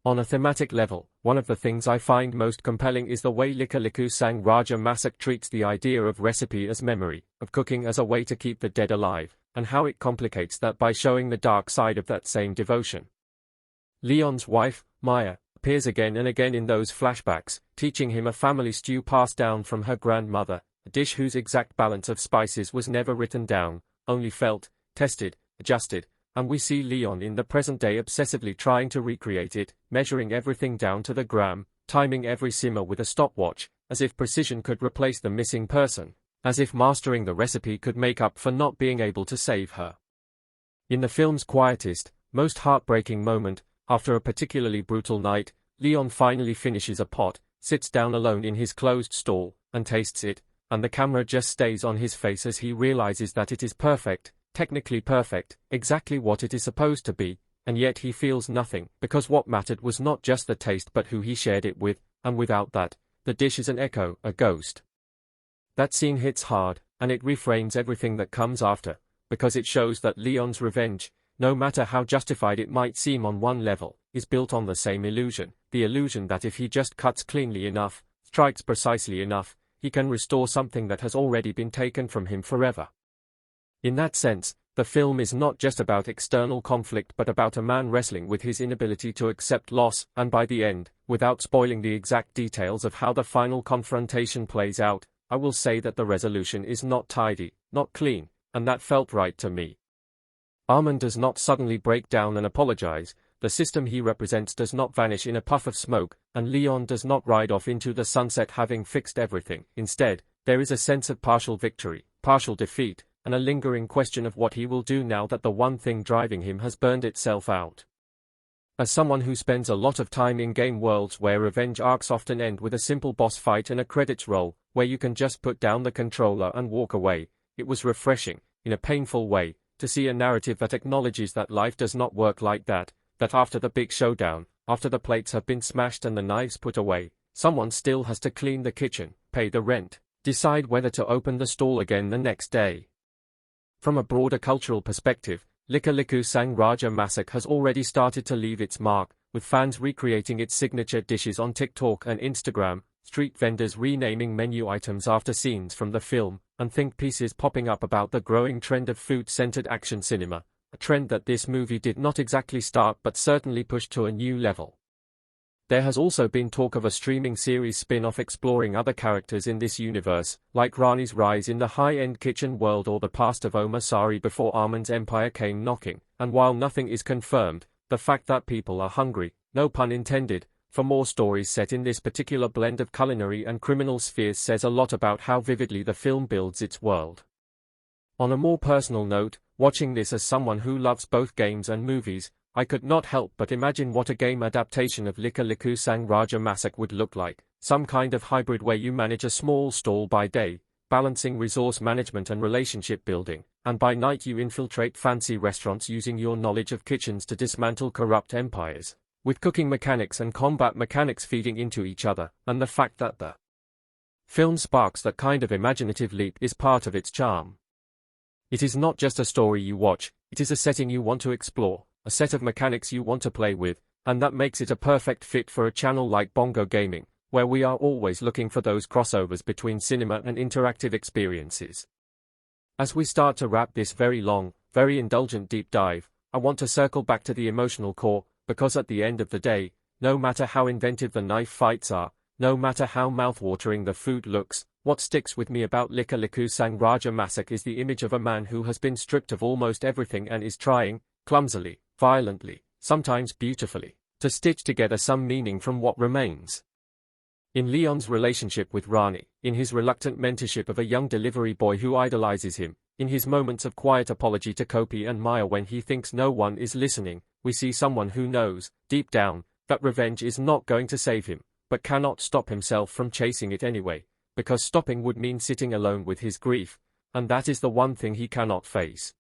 On a thematic level, one of the things I find most compelling is the way Lika Liku sang Raja Masak treats the idea of recipe as memory, of cooking as a way to keep the dead alive, and how it complicates that by showing the dark side of that same devotion. Leyon's wife, Maya, appears again and again in those flashbacks, teaching him a family stew passed down from her grandmother, a dish whose exact balance of spices was never written down, only felt, tested, adjusted, and we see Leyon in the present day obsessively trying to recreate it, measuring everything down to the gram, timing every simmer with a stopwatch, as if precision could replace the missing person, as if mastering the recipe could make up for not being able to save her. In the film's quietest, most heartbreaking moment, after a particularly brutal night, Leyon finally finishes a pot, sits down alone in his closed stall, and tastes it, and the camera just stays on his face as he realizes that it is perfect, technically perfect, exactly what it is supposed to be, and yet he feels nothing, because what mattered was not just the taste but who he shared it with, and without that, the dish is an echo, a ghost. That scene hits hard, and it reframes everything that comes after, because it shows that Leyon's revenge, no matter how justified it might seem on one level, is built on the same illusion, the illusion that if he just cuts cleanly enough, strikes precisely enough, he can restore something that has already been taken from him forever. In that sense, the film is not just about external conflict but about a man wrestling with his inability to accept loss, and by the end, without spoiling the exact details of how the final confrontation plays out, I will say that the resolution is not tidy, not clean, and that felt right to me. Armand does not suddenly break down and apologize, the system he represents does not vanish in a puff of smoke, and Leyon does not ride off into the sunset having fixed everything. Instead, there is a sense of partial victory, partial defeat, and a lingering question of what he will do now that the one thing driving him has burned itself out. As someone who spends a lot of time in game worlds where revenge arcs often end with a simple boss fight and a credits roll, where you can just put down the controller and walk away, it was refreshing, in a painful way, to see a narrative that acknowledges that life does not work like that after the big showdown, after the plates have been smashed and the knives put away, someone still has to clean the kitchen, pay the rent, decide whether to open the stall again the next day. From a broader cultural perspective, Lika Liku sang Raja Masak has already started to leave its mark, with fans recreating its signature dishes on TikTok and Instagram, street vendors renaming menu items after scenes from the film, and think pieces popping up about the growing trend of food-centered action cinema, a trend that this movie did not exactly start but certainly pushed to a new level. There has also been talk of a streaming series spin-off exploring other characters in this universe, like Rani's rise in the high-end kitchen world or the past of Omar Sari before Arman's empire came knocking, and while nothing is confirmed, the fact that people are hungry, no pun intended, for more stories set in this particular blend of culinary and criminal spheres says a lot about how vividly the film builds its world. On a more personal note, watching this as someone who loves both games and movies, I could not help but imagine what a game adaptation of Lika Liku Sang Raja Masak would look like, some kind of hybrid where you manage a small stall by day, balancing resource management and relationship building, and by night you infiltrate fancy restaurants using your knowledge of kitchens to dismantle corrupt empires, with cooking mechanics and combat mechanics feeding into each other, and the fact that the film sparks that kind of imaginative leap is part of its charm. It is not just a story you watch, it is a setting you want to explore, a set of mechanics you want to play with, and that makes it a perfect fit for a channel like Bongo Gaming, where we are always looking for those crossovers between cinema and interactive experiences. As we start to wrap this very long, very indulgent deep dive, I want to circle back to the emotional core, because at the end of the day, no matter how inventive the knife fights are, no matter how mouthwatering the food looks, what sticks with me about Lika Liku Sang Raja Masak is the image of a man who has been stripped of almost everything and is trying, clumsily, violently, sometimes beautifully, to stitch together some meaning from what remains. In Leyon's relationship with Rani, in his reluctant mentorship of a young delivery boy who idolizes him, in his moments of quiet apology to Kopi and Maya when he thinks no one is listening, we see someone who knows, deep down, that revenge is not going to save him, but cannot stop himself from chasing it anyway, because stopping would mean sitting alone with his grief, and that is the one thing he cannot face.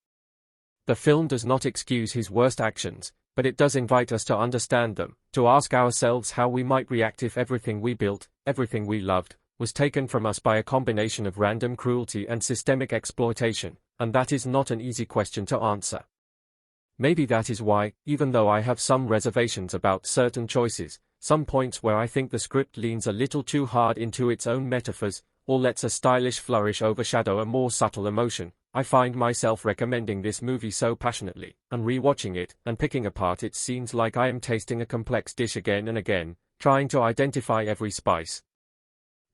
The film does not excuse his worst actions, but it does invite us to understand them, to ask ourselves how we might react if everything we built, everything we loved, was taken from us by a combination of random cruelty and systemic exploitation, and that is not an easy question to answer. Maybe that is why, even though I have some reservations about certain choices, some points where I think the script leans a little too hard into its own metaphors, or lets a stylish flourish overshadow a more subtle emotion, I find myself recommending this movie so passionately, and re-watching it, and picking apart its scenes like I am tasting a complex dish again and again, trying to identify every spice.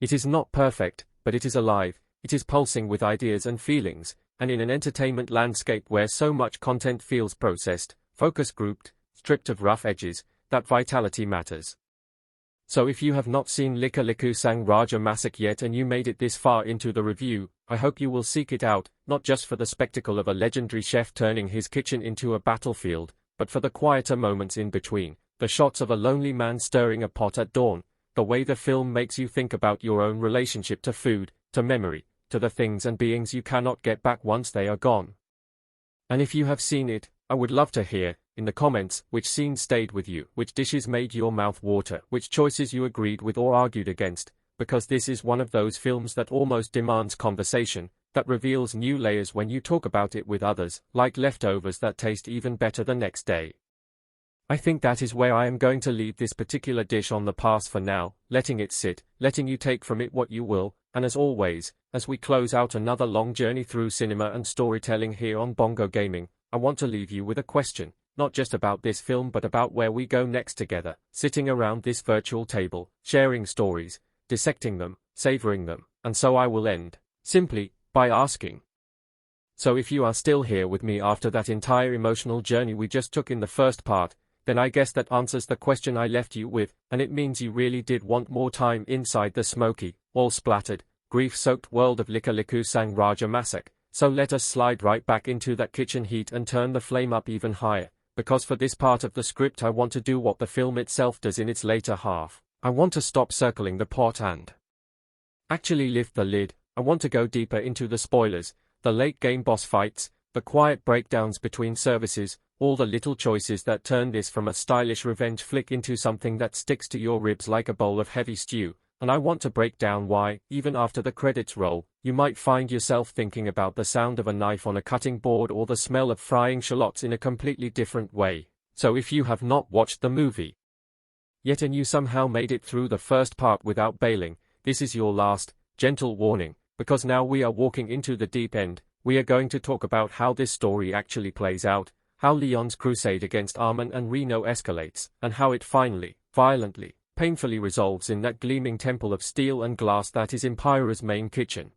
It is not perfect, but it is alive, it is pulsing with ideas and feelings, and in an entertainment landscape where so much content feels processed, focus grouped, stripped of rough edges, that vitality matters. So if you have not seen Lika Liku Sang Raja Masak yet and you made it this far into the review, I hope you will seek it out, not just for the spectacle of a legendary chef turning his kitchen into a battlefield, but for the quieter moments in between, the shots of a lonely man stirring a pot at dawn, the way the film makes you think about your own relationship to food, to memory, to the things and beings you cannot get back once they are gone. And if you have seen it, I would love to hear, in the comments, which scenes stayed with you, which dishes made your mouth water, which choices you agreed with or argued against, because this is one of those films that almost demands conversation, that reveals new layers when you talk about it with others, like leftovers that taste even better the next day. I think that is where I am going to leave this particular dish on the pass for now, letting it sit, letting you take from it what you will, and as always, as we close out another long journey through cinema and storytelling here on Bongo Gaming, I want to leave you with a question, not just about this film but about where we go next together, sitting around this virtual table, sharing stories, dissecting them, savoring them, and so I will end, simply, by asking. So if you are still here with me after that entire emotional journey we just took in the first part, then I guess that answers the question I left you with, and it means you really did want more time inside the smoky, all-splattered, grief-soaked world of Lika Liku Sang Raja Masak, so let us slide right back into that kitchen heat and turn the flame up even higher, because for this part of the script I want to do what the film itself does in its later half. I want to stop circling the pot and actually lift the lid. I want to go deeper into the spoilers, the late-game boss fights, the quiet breakdowns between services, all the little choices that turn this from a stylish revenge flick into something that sticks to your ribs like a bowl of heavy stew, and I want to break down why, even after the credits roll, you might find yourself thinking about the sound of a knife on a cutting board or the smell of frying shallots in a completely different way. So if you have not watched the movie yet and you somehow made it through the first part without bailing, this is your last, gentle warning, because now we are walking into the deep end. We are going to talk about how this story actually plays out, how Leyon's crusade against Arman and Reno escalates, and how it finally, violently, painfully resolves in that gleaming temple of steel and glass that is Empira's main kitchen.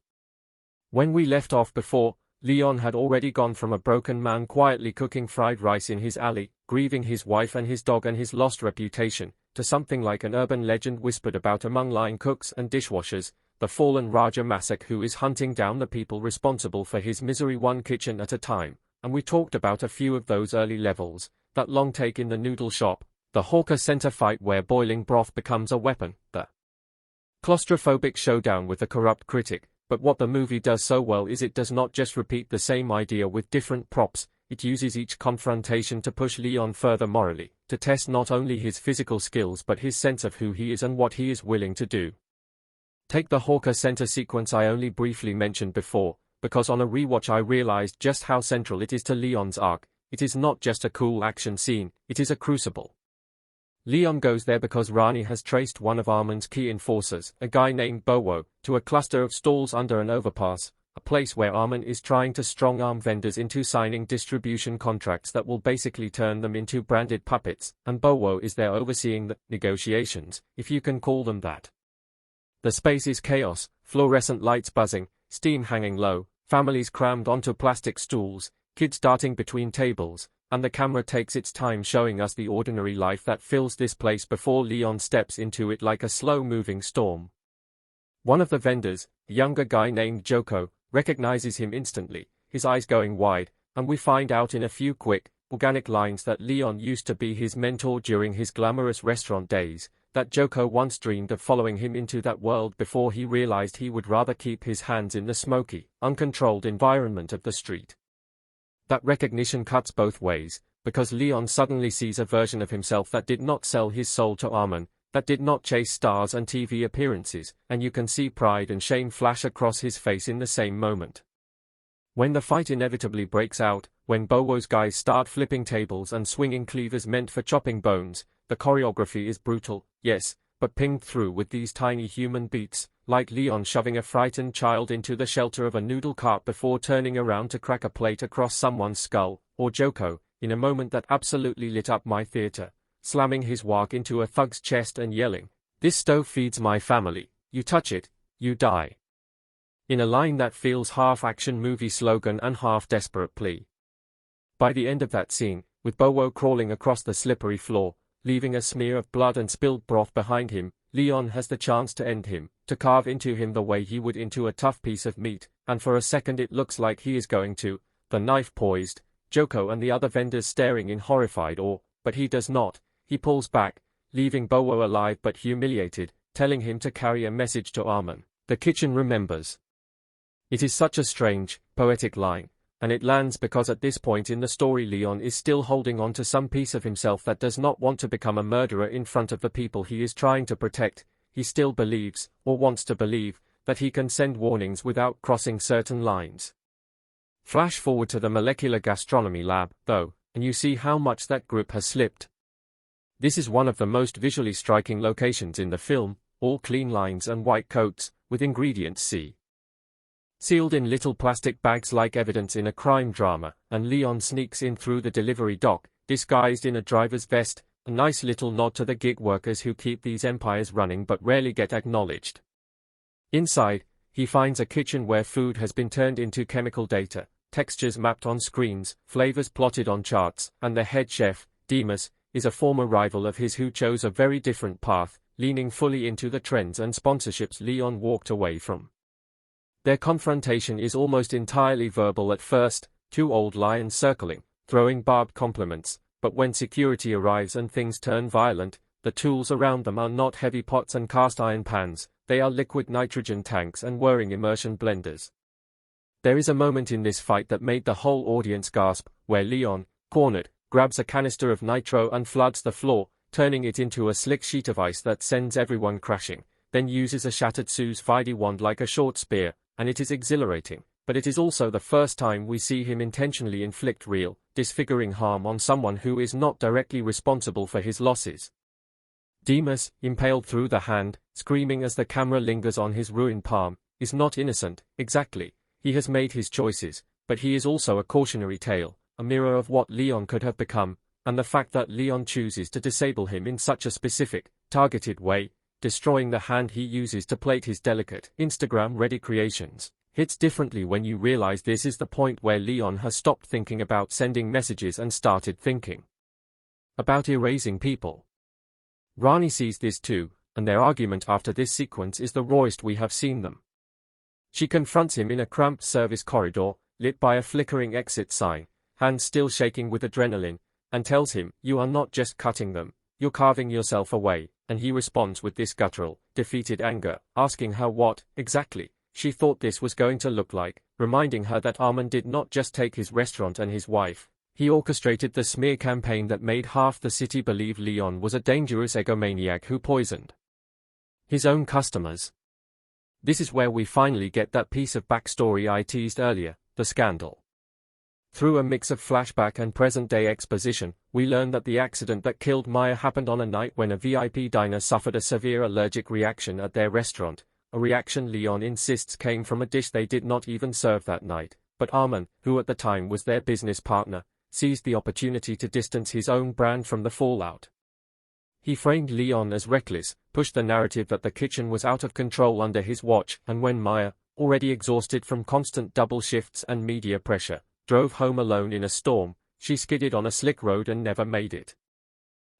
When we left off before, Leyon had already gone from a broken man quietly cooking fried rice in his alley, grieving his wife and his dog and his lost reputation, to something like an urban legend whispered about among line cooks and dishwashers, the fallen Raja Masak who is hunting down the people responsible for his misery one kitchen at a time, and we talked about a few of those early levels, that long take in the noodle shop, the hawker center fight where boiling broth becomes a weapon, the claustrophobic showdown with the corrupt critic. But what the movie does so well is it does not just repeat the same idea with different props, it uses each confrontation to push Leyon further morally, to test not only his physical skills but his sense of who he is and what he is willing to do. Take the hawker center sequence I only briefly mentioned before, because on a rewatch I realized just how central it is to Leyon's arc. It is not just a cool action scene, it is a crucible. Leyon goes there because Rani has traced one of Arman's key enforcers, a guy named Bowo, to a cluster of stalls under an overpass, a place where Arman is trying to strong-arm vendors into signing distribution contracts that will basically turn them into branded puppets, and Bowo is there overseeing the negotiations, if you can call them that. The space is chaos, fluorescent lights buzzing, steam hanging low, families crammed onto plastic stools, kids darting between tables, and the camera takes its time showing us the ordinary life that fills this place before Leyon steps into it like a slow-moving storm. One of the vendors, a younger guy named Joko, recognizes him instantly, his eyes going wide, and we find out in a few quick, organic lines that Leyon used to be his mentor during his glamorous restaurant days, that Joko once dreamed of following him into that world before he realized he would rather keep his hands in the smoky, uncontrolled environment of the street. That recognition cuts both ways, because Leyon suddenly sees a version of himself that did not sell his soul to Arman, that did not chase stars and TV appearances, and you can see pride and shame flash across his face in the same moment. When the fight inevitably breaks out, when Bowo's guys start flipping tables and swinging cleavers meant for chopping bones, the choreography is brutal, yes, but pinged through with these tiny human beats, like Leyon shoving a frightened child into the shelter of a noodle cart before turning around to crack a plate across someone's skull, or Joko, in a moment that absolutely lit up my theater, slamming his wok into a thug's chest and yelling, "This stove feeds my family, you touch it, you die." In a line that feels half action movie slogan and half desperate plea. By the end of that scene, with Bowo crawling across the slippery floor, leaving a smear of blood and spilled broth behind him, Leyon has the chance to end him, to carve into him the way he would into a tough piece of meat, and for a second it looks like he is going to, the knife poised, Joko and the other vendors staring in horrified awe, but he does not, he pulls back, leaving Bowo alive but humiliated, telling him to carry a message to Arman. The kitchen remembers. It is such a strange, poetic line, and it lands because at this point in the story Leyon is still holding on to some piece of himself that does not want to become a murderer in front of the people he is trying to protect. He still believes, or wants to believe, that he can send warnings without crossing certain lines. Flash forward to the molecular gastronomy lab, though, and you see how much that group has slipped. This is one of the most visually striking locations in the film, all clean lines and white coats, with ingredients sealed in little plastic bags like evidence in a crime drama, and Leyon sneaks in through the delivery dock, disguised in a driver's vest, a nice little nod to the gig workers who keep these empires running but rarely get acknowledged. Inside, he finds a kitchen where food has been turned into chemical data, textures mapped on screens, flavors plotted on charts, and the head chef, Demas, is a former rival of his who chose a very different path, leaning fully into the trends and sponsorships Leyon walked away from. Their confrontation is almost entirely verbal at first, two old lions circling, throwing barbed compliments, but when security arrives and things turn violent, the tools around them are not heavy pots and cast iron pans, they are liquid nitrogen tanks and whirring immersion blenders. There is a moment in this fight that made the whole audience gasp, where Leyon, cornered, grabs a canister of nitro and floods the floor, turning it into a slick sheet of ice that sends everyone crashing, then uses a shattered Sue's Fide wand like a short spear, and it is exhilarating, but it is also the first time we see him intentionally inflict real, disfiguring harm on someone who is not directly responsible for his losses. Demas, impaled through the hand, screaming as the camera lingers on his ruined palm, is not innocent, exactly, he has made his choices, but he is also a cautionary tale, a mirror of what Leyon could have become, and the fact that Leyon chooses to disable him in such a specific, targeted way, destroying the hand he uses to plate his delicate, Instagram-ready creations. Hits differently when you realize this is the point where Leyon has stopped thinking about sending messages and started thinking about erasing people. Rani sees this too, and their argument after this sequence is the rawest we have seen them. She confronts him in a cramped service corridor, lit by a flickering exit sign, hands still shaking with adrenaline, and tells him, "You are not just cutting them, you're carving yourself away," and he responds with this guttural, defeated anger, asking her what, exactly, she thought this was going to look like, reminding her that Arman did not just take his restaurant and his wife, he orchestrated the smear campaign that made half the city believe Leyon was a dangerous egomaniac who poisoned his own customers. This is where we finally get that piece of backstory I teased earlier, the scandal. Through a mix of flashback and present-day exposition, we learn that the accident that killed Maya happened on a night when a VIP diner suffered a severe allergic reaction at their restaurant, a reaction Leyon insists came from a dish they did not even serve that night, but Arman, who at the time was their business partner, seized the opportunity to distance his own brand from the fallout. He framed Leyon as reckless, pushed the narrative that the kitchen was out of control under his watch, and when Maya, already exhausted from constant double shifts and media pressure, drove home alone in a storm, she skidded on a slick road and never made it.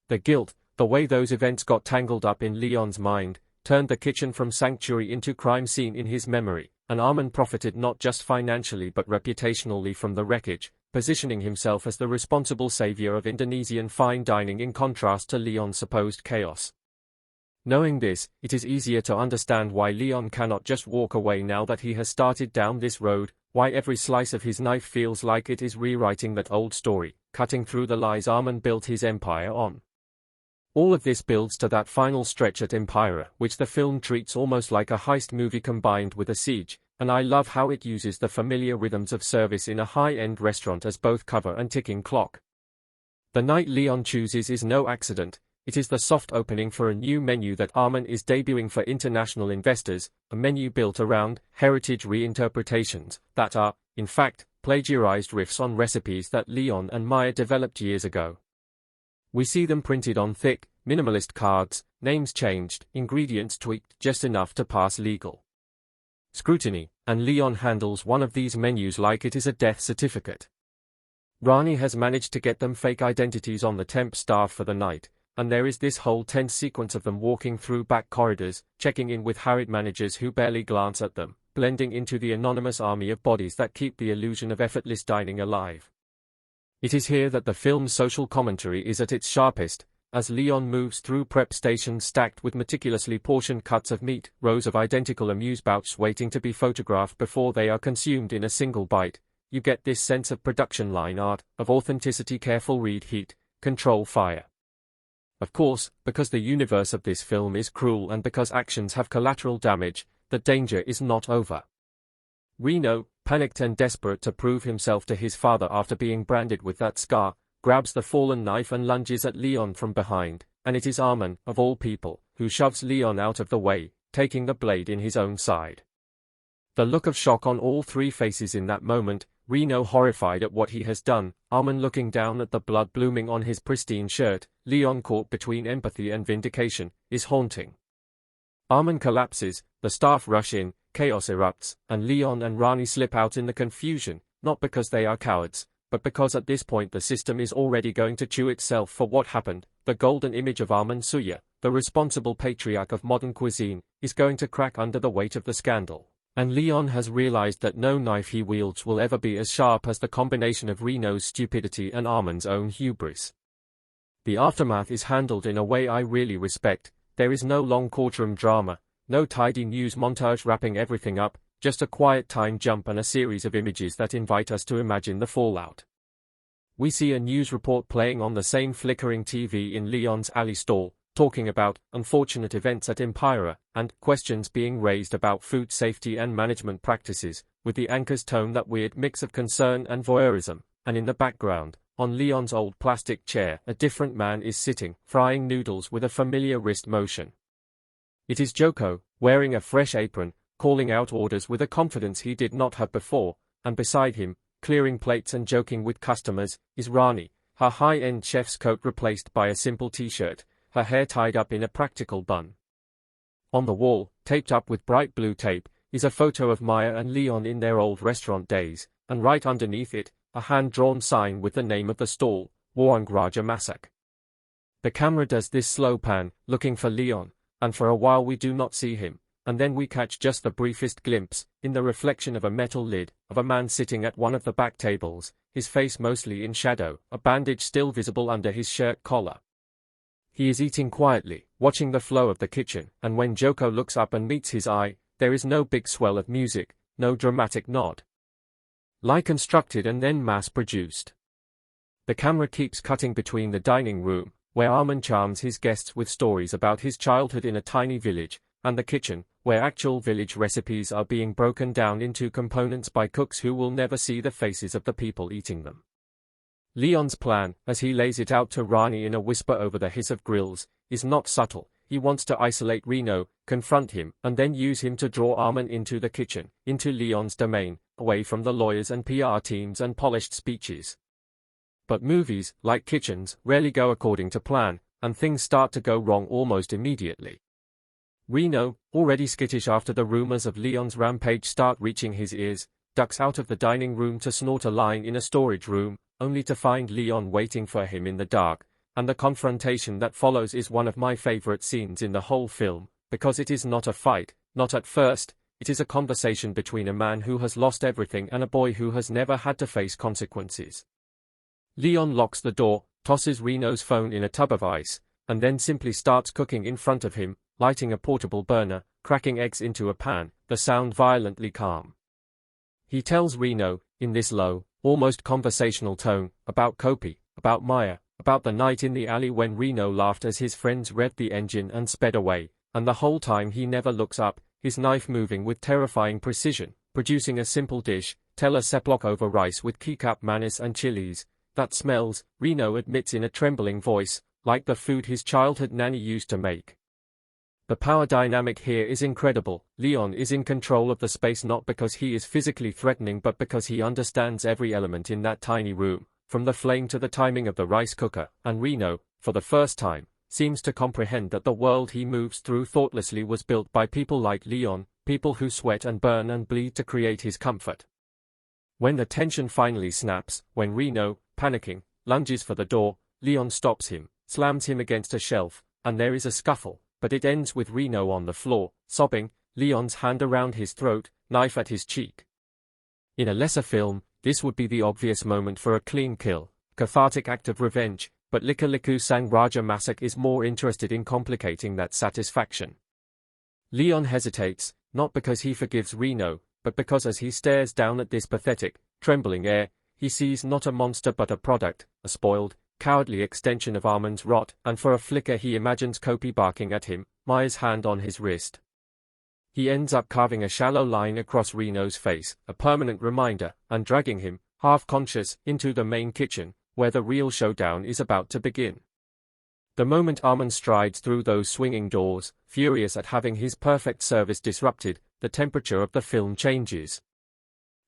The guilt, the way those events got tangled up in Leyon's mind, turned the kitchen from sanctuary into crime scene in his memory, and Arman profited not just financially but reputationally from the wreckage, positioning himself as the responsible savior of Indonesian fine dining in contrast to Leyon's supposed chaos. Knowing this, it is easier to understand why Leyon cannot just walk away now that he has started down this road, why every slice of his knife feels like it is rewriting that old story, cutting through the lies Arman built his empire on. All of this builds to that final stretch at Empire, which the film treats almost like a heist movie combined with a siege, and I love how it uses the familiar rhythms of service in a high-end restaurant as both cover and ticking clock. The night Leyon chooses is no accident, it is the soft opening for a new menu that Arman is debuting for international investors, a menu built around heritage reinterpretations that are, in fact, plagiarized riffs on recipes that Leyon and Maya developed years ago. We see them printed on thick, minimalist cards, names changed, ingredients tweaked just enough to pass legal scrutiny, and Leyon handles one of these menus like it is a death certificate. Rani has managed to get them fake identities on the temp staff for the night, and there is this whole tense sequence of them walking through back corridors, checking in with harried managers who barely glance at them, blending into the anonymous army of bodies that keep the illusion of effortless dining alive. It is here that the film's social commentary is at its sharpest, as Leyon moves through prep stations stacked with meticulously portioned cuts of meat, rows of identical amuse-bouches waiting to be photographed before they are consumed in a single bite. You get this sense of production line art, of authenticity, careful read heat, control fire. Of course, because the universe of this film is cruel and because actions have collateral damage, the danger is not over. Reno, panicked and desperate to prove himself to his father after being branded with that scar, grabs the fallen knife and lunges at Leyon from behind, and it is Arman, of all people, who shoves Leyon out of the way, taking the blade in his own side. The look of shock on all three faces in that moment, Reno horrified at what he has done, Arman looking down at the blood blooming on his pristine shirt, Leyon caught between empathy and vindication, is haunting. Arman collapses, the staff rush in, chaos erupts, and Leyon and Rani slip out in the confusion, not because they are cowards, but because at this point the system is already going to chew itself for what happened. The golden image of Arman Suya, the responsible patriarch of modern cuisine, is going to crack under the weight of the scandal. And Leyon has realized that no knife he wields will ever be as sharp as the combination of Reno's stupidity and Arman's own hubris. The aftermath is handled in a way I really respect. There is no long courtroom drama, no tidy news montage wrapping everything up, just a quiet time jump and a series of images that invite us to imagine the fallout. We see a news report playing on the same flickering TV in Leyon's alley stall, talking about unfortunate events at Empire, and questions being raised about food safety and management practices, with the anchor's tone that weird mix of concern and voyeurism, and in the background, on Leyon's old plastic chair, a different man is sitting, frying noodles with a familiar wrist motion. It is Joko, wearing a fresh apron, calling out orders with a confidence he did not have before, and beside him, clearing plates and joking with customers, is Rani, her high-end chef's coat replaced by a simple t-shirt, her hair tied up in a practical bun. On the wall, taped up with bright blue tape, is a photo of Maya and Leyon in their old restaurant days, and right underneath it, a hand-drawn sign with the name of the stall, Warung Raja Masak. The camera does this slow pan, looking for Leyon, and for a while we do not see him, and then we catch just the briefest glimpse, in the reflection of a metal lid, of a man sitting at one of the back tables, his face mostly in shadow, a bandage still visible under his shirt collar. He is eating quietly, watching the flow of the kitchen, and when Joko looks up and meets his eye, there is no big swell of music, no dramatic nod. Like constructed and then mass-produced. The camera keeps cutting between the dining room, where Arman charms his guests with stories about his childhood in a tiny village, and the kitchen, where actual village recipes are being broken down into components by cooks who will never see the faces of the people eating them. Leyon's plan, as he lays it out to Rani in a whisper over the hiss of grills, is not subtle. He wants to isolate Reno, confront him, and then use him to draw Arman into the kitchen, into Leyon's domain, away from the lawyers and PR teams and polished speeches. But movies, like kitchens, rarely go according to plan, and things start to go wrong almost immediately. Reno, already skittish after the rumors of Leyon's rampage start reaching his ears, ducks out of the dining room to snort a line in a storage room, only to find Leyon waiting for him in the dark, and the confrontation that follows is one of my favorite scenes in the whole film, because it is not a fight, not at first, it is a conversation between a man who has lost everything and a boy who has never had to face consequences. Leyon locks the door, tosses Reno's phone in a tub of ice, and then simply starts cooking in front of him, lighting a portable burner, cracking eggs into a pan, the sound violently calm. He tells Reno, in this low, almost conversational tone, about Kopi, about Maya, about the night in the alley when Reno laughed as his friends revved the engine and sped away, and the whole time he never looks up, his knife moving with terrifying precision, producing a simple dish, tela seplok over rice with kicap manis and chilies, that smells, Reno admits in a trembling voice, like the food his childhood nanny used to make. The power dynamic here is incredible. Leyon is in control of the space not because he is physically threatening but because he understands every element in that tiny room, from the flame to the timing of the rice cooker, and Reno, for the first time, seems to comprehend that the world he moves through thoughtlessly was built by people like Leyon, people who sweat and burn and bleed to create his comfort. When the tension finally snaps, when Reno, panicking, lunges for the door, Leyon stops him, slams him against a shelf, and there is a scuffle, but it ends with Reno on the floor, sobbing, Leyon's hand around his throat, knife at his cheek. In a lesser film, this would be the obvious moment for a clean kill, cathartic act of revenge, but Lika Liku Sang Raja Masak is more interested in complicating that satisfaction. Leyon hesitates, not because he forgives Reno, but because as he stares down at this pathetic, trembling heir, he sees not a monster but a product, a spoiled, cowardly extension of Arman's rot, and for a flicker he imagines Kopi barking at him, Maya's hand on his wrist. He ends up carving a shallow line across Reno's face, a permanent reminder, and dragging him, half-conscious, into the main kitchen, where the real showdown is about to begin. The moment Arman strides through those swinging doors, furious at having his perfect service disrupted, the temperature of the film changes.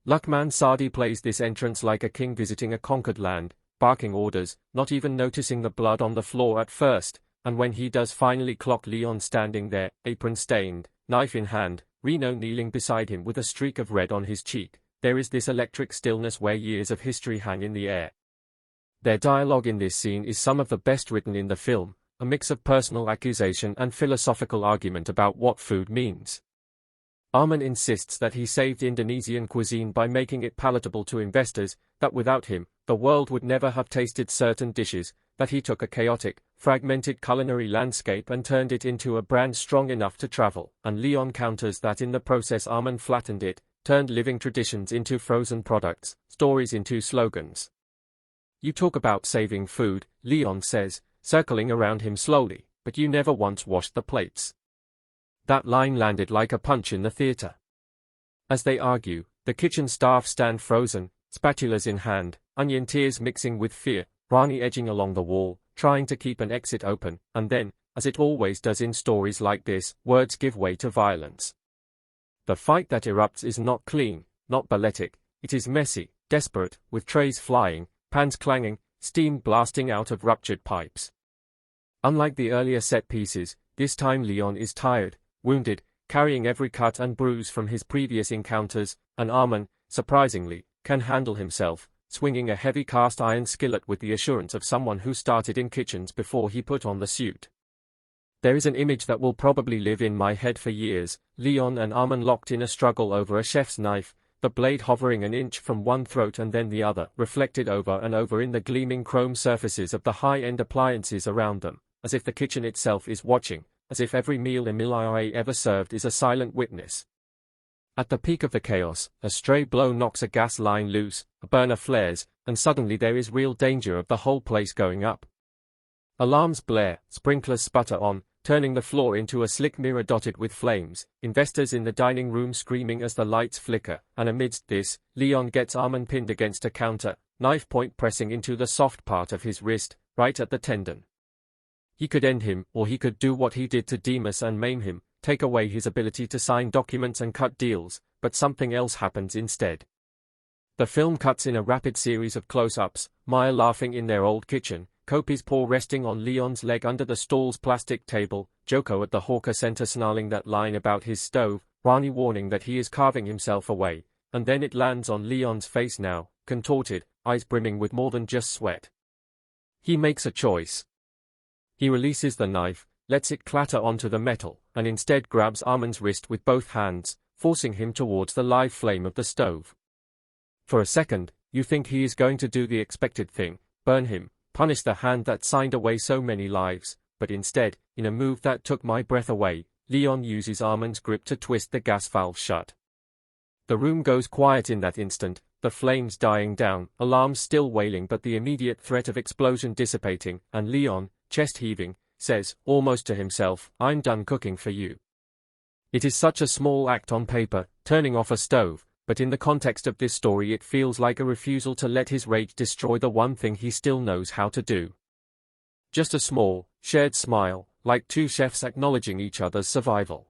Luckman Sadi plays this entrance like a king visiting a conquered land, barking orders, not even noticing the blood on the floor at first, and when he does finally clock Leyon standing there, apron-stained, knife in hand, Reno kneeling beside him with a streak of red on his cheek, there is this electric stillness where years of history hang in the air. Their dialogue in this scene is some of the best written in the film, a mix of personal accusation and philosophical argument about what food means. Arman insists that he saved Indonesian cuisine by making it palatable to investors, that without him, the world would never have tasted certain dishes, that he took a chaotic, fragmented culinary landscape and turned it into a brand strong enough to travel, and Leyon counters that in the process Arman flattened it, turned living traditions into frozen products, stories into slogans. You talk about saving food, Leyon says, circling around him slowly, but you never once washed the plates. That line landed like a punch in the theater. As they argue, the kitchen staff stand frozen, spatulas in hand, onion tears mixing with fear, Rani edging along the wall, trying to keep an exit open, and then, as it always does in stories like this, words give way to violence. The fight that erupts is not clean, not balletic, it is messy, desperate, with trays flying, pans clanging, steam blasting out of ruptured pipes. Unlike the earlier set pieces, this time Leyon is tired, wounded, carrying every cut and bruise from his previous encounters, and Armin, surprisingly, can handle himself, swinging a heavy cast iron skillet with the assurance of someone who started in kitchens before he put on the suit. There is an image that will probably live in my head for years, Leyon and Armin locked in a struggle over a chef's knife, the blade hovering an inch from one throat and then the other, reflected over and over in the gleaming chrome surfaces of the high-end appliances around them, as if the kitchen itself is watching, as if every meal Emilie ever served is a silent witness. At the peak of the chaos, a stray blow knocks a gas line loose, a burner flares, and suddenly there is real danger of the whole place going up. Alarms blare, sprinklers sputter on, turning the floor into a slick mirror dotted with flames, investors in the dining room screaming as the lights flicker, and amidst this, Leyon gets Armin pinned against a counter, knife point pressing into the soft part of his wrist, right at the tendon. He could end him, or he could do what he did to Demas and maim him, take away his ability to sign documents and cut deals, but something else happens instead. The film cuts in a rapid series of close-ups, Maya laughing in their old kitchen, Kopi's paw resting on Leon's leg under the stall's plastic table, Joko at the hawker center snarling that line about his stove, Rani warning that he is carving himself away, and then it lands on Leon's face now, contorted, eyes brimming with more than just sweat. He makes a choice. He releases the knife, lets it clatter onto the metal, and instead grabs Armin's wrist with both hands, forcing him towards the live flame of the stove. For a second, you think he is going to do the expected thing, burn him, punish the hand that signed away so many lives, but instead, in a move that took my breath away, Leyon uses Armin's grip to twist the gas valve shut. The room goes quiet in that instant, the flames dying down, alarms still wailing but the immediate threat of explosion dissipating, and Leyon, chest heaving, says, almost to himself, "I'm done cooking for you." It is such a small act on paper, turning off a stove, but in the context of this story it feels like a refusal to let his rage destroy the one thing he still knows how to do. Just a small, shared smile, like two chefs acknowledging each other's survival.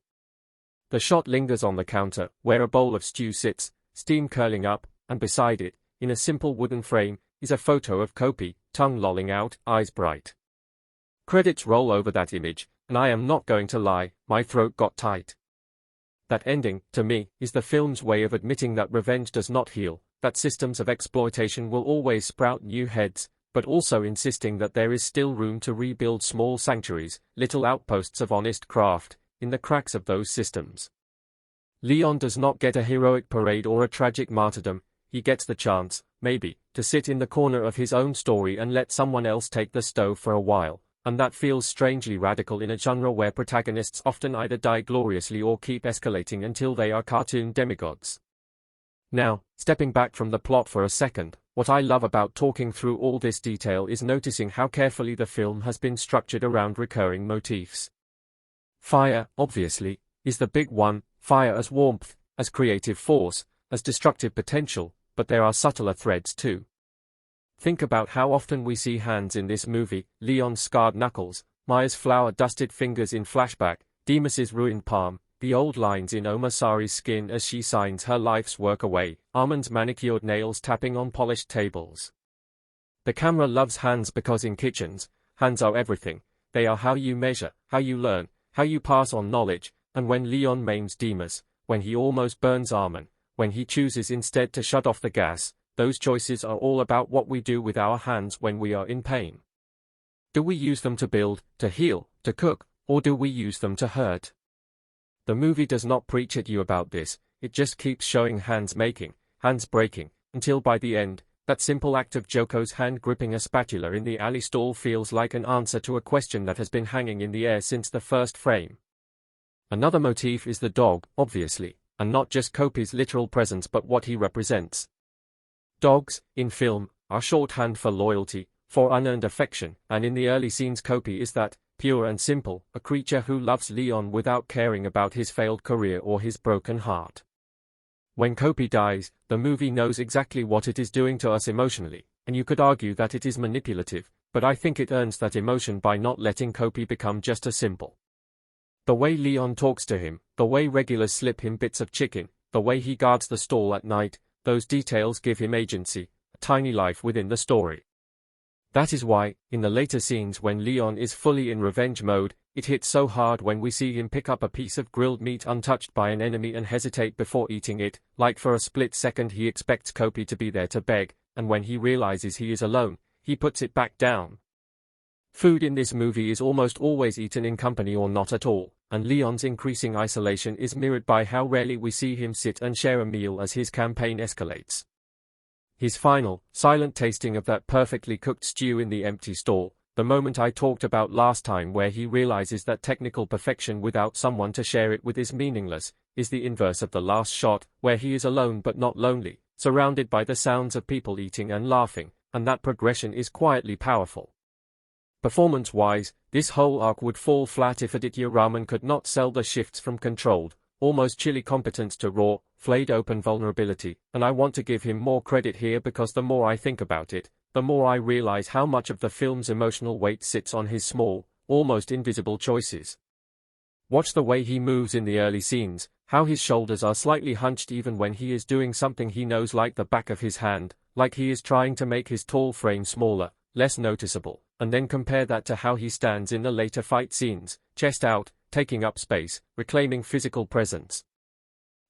The shot lingers on the counter, where a bowl of stew sits, steam curling up, and beside it, in a simple wooden frame, is a photo of Kopi, tongue lolling out, eyes bright. Credits roll over that image, and I am not going to lie, my throat got tight. That ending, to me, is the film's way of admitting that revenge does not heal, that systems of exploitation will always sprout new heads, but also insisting that there is still room to rebuild small sanctuaries, little outposts of honest craft, in the cracks of those systems. Leyon does not get a heroic parade or a tragic martyrdom, he gets the chance, maybe, to sit in the corner of his own story and let someone else take the stove for a while. And that feels strangely radical in a genre where protagonists often either die gloriously or keep escalating until they are cartoon demigods. Now, stepping back from the plot for a second, what I love about talking through all this detail is noticing how carefully the film has been structured around recurring motifs. Fire, obviously, is the big one, fire as warmth, as creative force, as destructive potential, but there are subtler threads too. Think about how often we see hands in this movie, Leon's scarred knuckles, Maya's flour-dusted fingers in flashback, Demas's ruined palm, the old lines in Omasari's skin as she signs her life's work away, Armin's manicured nails tapping on polished tables. The camera loves hands because in kitchens, hands are everything, they are how you measure, how you learn, how you pass on knowledge, and when Leyon maims Demas, when he almost burns Armin, when he chooses instead to shut off the gas, those choices are all about what we do with our hands when we are in pain. Do we use them to build, to heal, to cook, or do we use them to hurt? The movie does not preach at you about this, it just keeps showing hands making, hands breaking, until by the end, that simple act of Joko's hand gripping a spatula in the alley stall feels like an answer to a question that has been hanging in the air since the first frame. Another motif is the dog, obviously, and not just Kopi's literal presence but what he represents. Dogs, in film, are shorthand for loyalty, for unearned affection, and in the early scenes Kopi is that, pure and simple, a creature who loves Leyon without caring about his failed career or his broken heart. When Kopi dies, the movie knows exactly what it is doing to us emotionally, and you could argue that it is manipulative, but I think it earns that emotion by not letting Kopi become just a symbol. The way Leyon talks to him, the way regulars slip him bits of chicken, the way he guards the stall at night, those details give him agency, a tiny life within the story. That is why, in the later scenes when Leyon is fully in revenge mode, it hits so hard when we see him pick up a piece of grilled meat untouched by an enemy and hesitate before eating it, like for a split second he expects Kopi to be there to beg, and when he realizes he is alone, he puts it back down. Food in this movie is almost always eaten in company or not at all, and Leyon's increasing isolation is mirrored by how rarely we see him sit and share a meal as his campaign escalates. His final, silent tasting of that perfectly cooked stew in the empty stall, the moment I talked about last time where he realizes that technical perfection without someone to share it with is meaningless, is the inverse of the last shot, where he is alone but not lonely, surrounded by the sounds of people eating and laughing, and that progression is quietly powerful. Performance-wise, this whole arc would fall flat if Aditya Raman could not sell the shifts from controlled, almost chilly competence to raw, flayed-open vulnerability, and I want to give him more credit here because the more I think about it, the more I realize how much of the film's emotional weight sits on his small, almost invisible choices. Watch the way he moves in the early scenes, how his shoulders are slightly hunched even when he is doing something he knows like the back of his hand, like he is trying to make his tall frame smaller, less noticeable, and then compare that to how he stands in the later fight scenes, chest out, taking up space, reclaiming physical presence.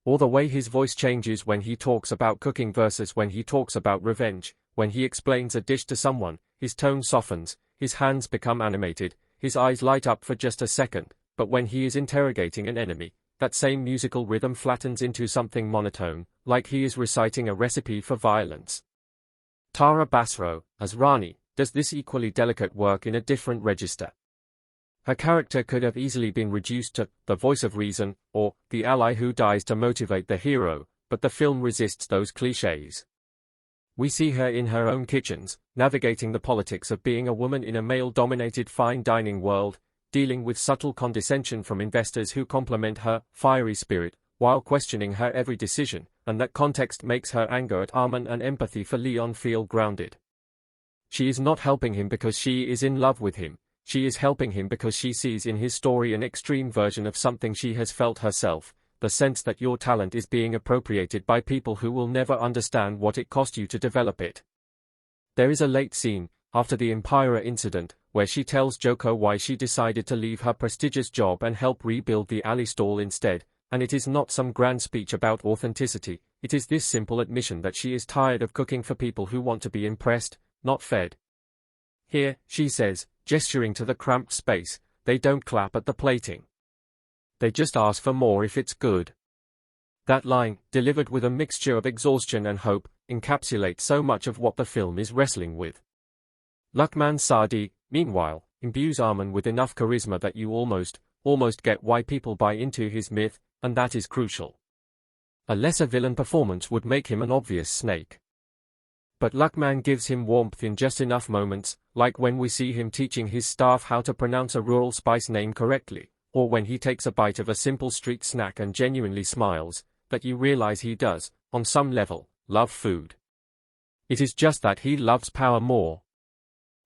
Or the way his voice changes when he talks about cooking versus when he talks about revenge. When he explains a dish to someone, his tone softens, his hands become animated, his eyes light up for just a second, but when he is interrogating an enemy, that same musical rhythm flattens into something monotone, like he is reciting a recipe for violence. Tara Basro, as Rani, does this equally delicate work in a different register. Her character could have easily been reduced to the voice of reason, or the ally who dies to motivate the hero, but the film resists those clichés. We see her in her own kitchens, navigating the politics of being a woman in a male-dominated fine dining world, dealing with subtle condescension from investors who compliment her fiery spirit, while questioning her every decision, and that context makes her anger at Arman and empathy for Leyon feel grounded. She is not helping him because she is in love with him, she is helping him because she sees in his story an extreme version of something she has felt herself, the sense that your talent is being appropriated by people who will never understand what it cost you to develop it. There is a late scene, after the Empira incident, where she tells Joko why she decided to leave her prestigious job and help rebuild the alley stall instead, and it is not some grand speech about authenticity, it is this simple admission that she is tired of cooking for people who want to be impressed, not fed. Here, she says, gesturing to the cramped space, they don't clap at the plating. They just ask for more if it's good. That line, delivered with a mixture of exhaustion and hope, encapsulates so much of what the film is wrestling with. Luqman Sadi, meanwhile, imbues Arman with enough charisma that you almost get why people buy into his myth, and that is crucial. A lesser villain performance would make him an obvious snake. But Luqman gives him warmth in just enough moments, like when we see him teaching his staff how to pronounce a rural spice name correctly, or when he takes a bite of a simple street snack and genuinely smiles, that you realize he does, on some level, love food. It is just that he loves power more.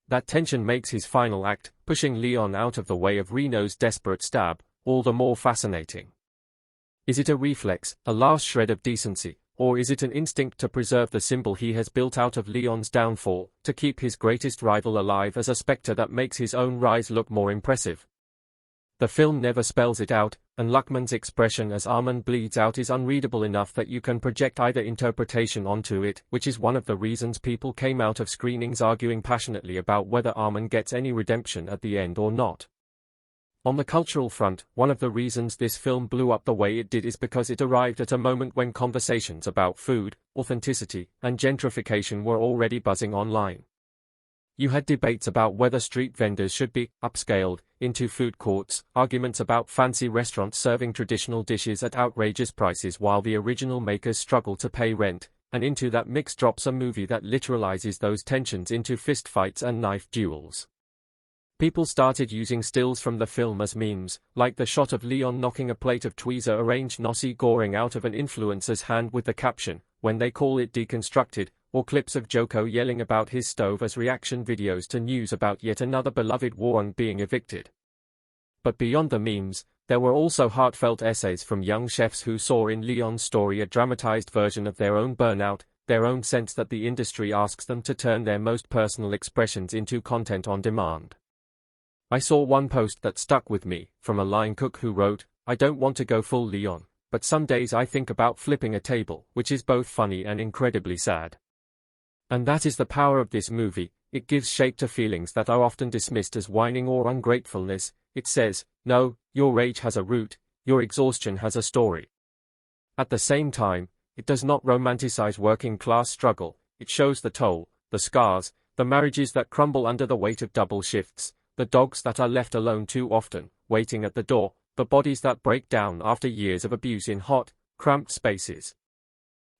That tension makes his final act, pushing Leyon out of the way of Reno's desperate stab, all the more fascinating. Is it a reflex, a last shred of decency, or is it an instinct to preserve the symbol he has built out of Leyon's downfall, to keep his greatest rival alive as a specter that makes his own rise look more impressive? The film never spells it out, and Luqman's expression as Arman bleeds out is unreadable enough that you can project either interpretation onto it, which is one of the reasons people came out of screenings arguing passionately about whether Arman gets any redemption at the end or not. On the cultural front, one of the reasons this film blew up the way it did is because it arrived at a moment when conversations about food, authenticity, and gentrification were already buzzing online. You had debates about whether street vendors should be upscaled into food courts, arguments about fancy restaurants serving traditional dishes at outrageous prices while the original makers struggle to pay rent, and into that mix drops a movie that literalizes those tensions into fistfights and knife duels. People started using stills from the film as memes, like the shot of Leyon knocking a plate of tweezer-arranged nasi goreng out of an influencer's hand with the caption, "When they call it deconstructed," or clips of Joko yelling about his stove as reaction videos to news about yet another beloved warung being evicted. But beyond the memes, there were also heartfelt essays from young chefs who saw in Leyon's story a dramatized version of their own burnout, their own sense that the industry asks them to turn their most personal expressions into content on demand. I saw one post that stuck with me, from a line cook who wrote, "I don't want to go full Leyon, but some days I think about flipping a table," which is both funny and incredibly sad. And that is the power of this movie. It gives shape to feelings that are often dismissed as whining or ungratefulness. It says, no, your rage has a root, your exhaustion has a story. At the same time, it does not romanticize working-class struggle. It shows the toll, the scars, the marriages that crumble under the weight of double shifts, the dogs that are left alone too often, waiting at the door, the bodies that break down after years of abuse in hot, cramped spaces.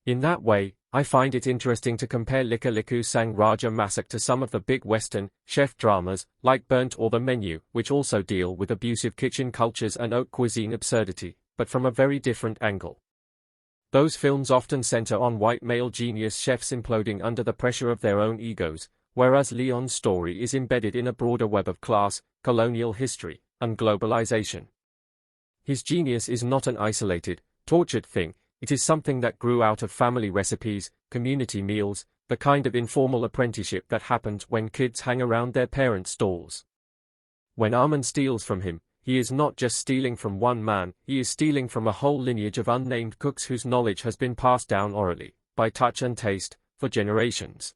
In that way, I find it interesting to compare Lika Liku Sang Raja Masak to some of the big Western, chef dramas, like Burnt or The Menu, which also deal with abusive kitchen cultures and haute cuisine absurdity, but from a very different angle. Those films often center on white male genius chefs imploding under the pressure of their own egos, whereas Leyon's story is embedded in a broader web of class, colonial history, and globalization. His genius is not an isolated, tortured thing. It is something that grew out of family recipes, community meals, the kind of informal apprenticeship that happens when kids hang around their parents' stalls. When Arman steals from him, he is not just stealing from one man, he is stealing from a whole lineage of unnamed cooks whose knowledge has been passed down orally, by touch and taste, for generations.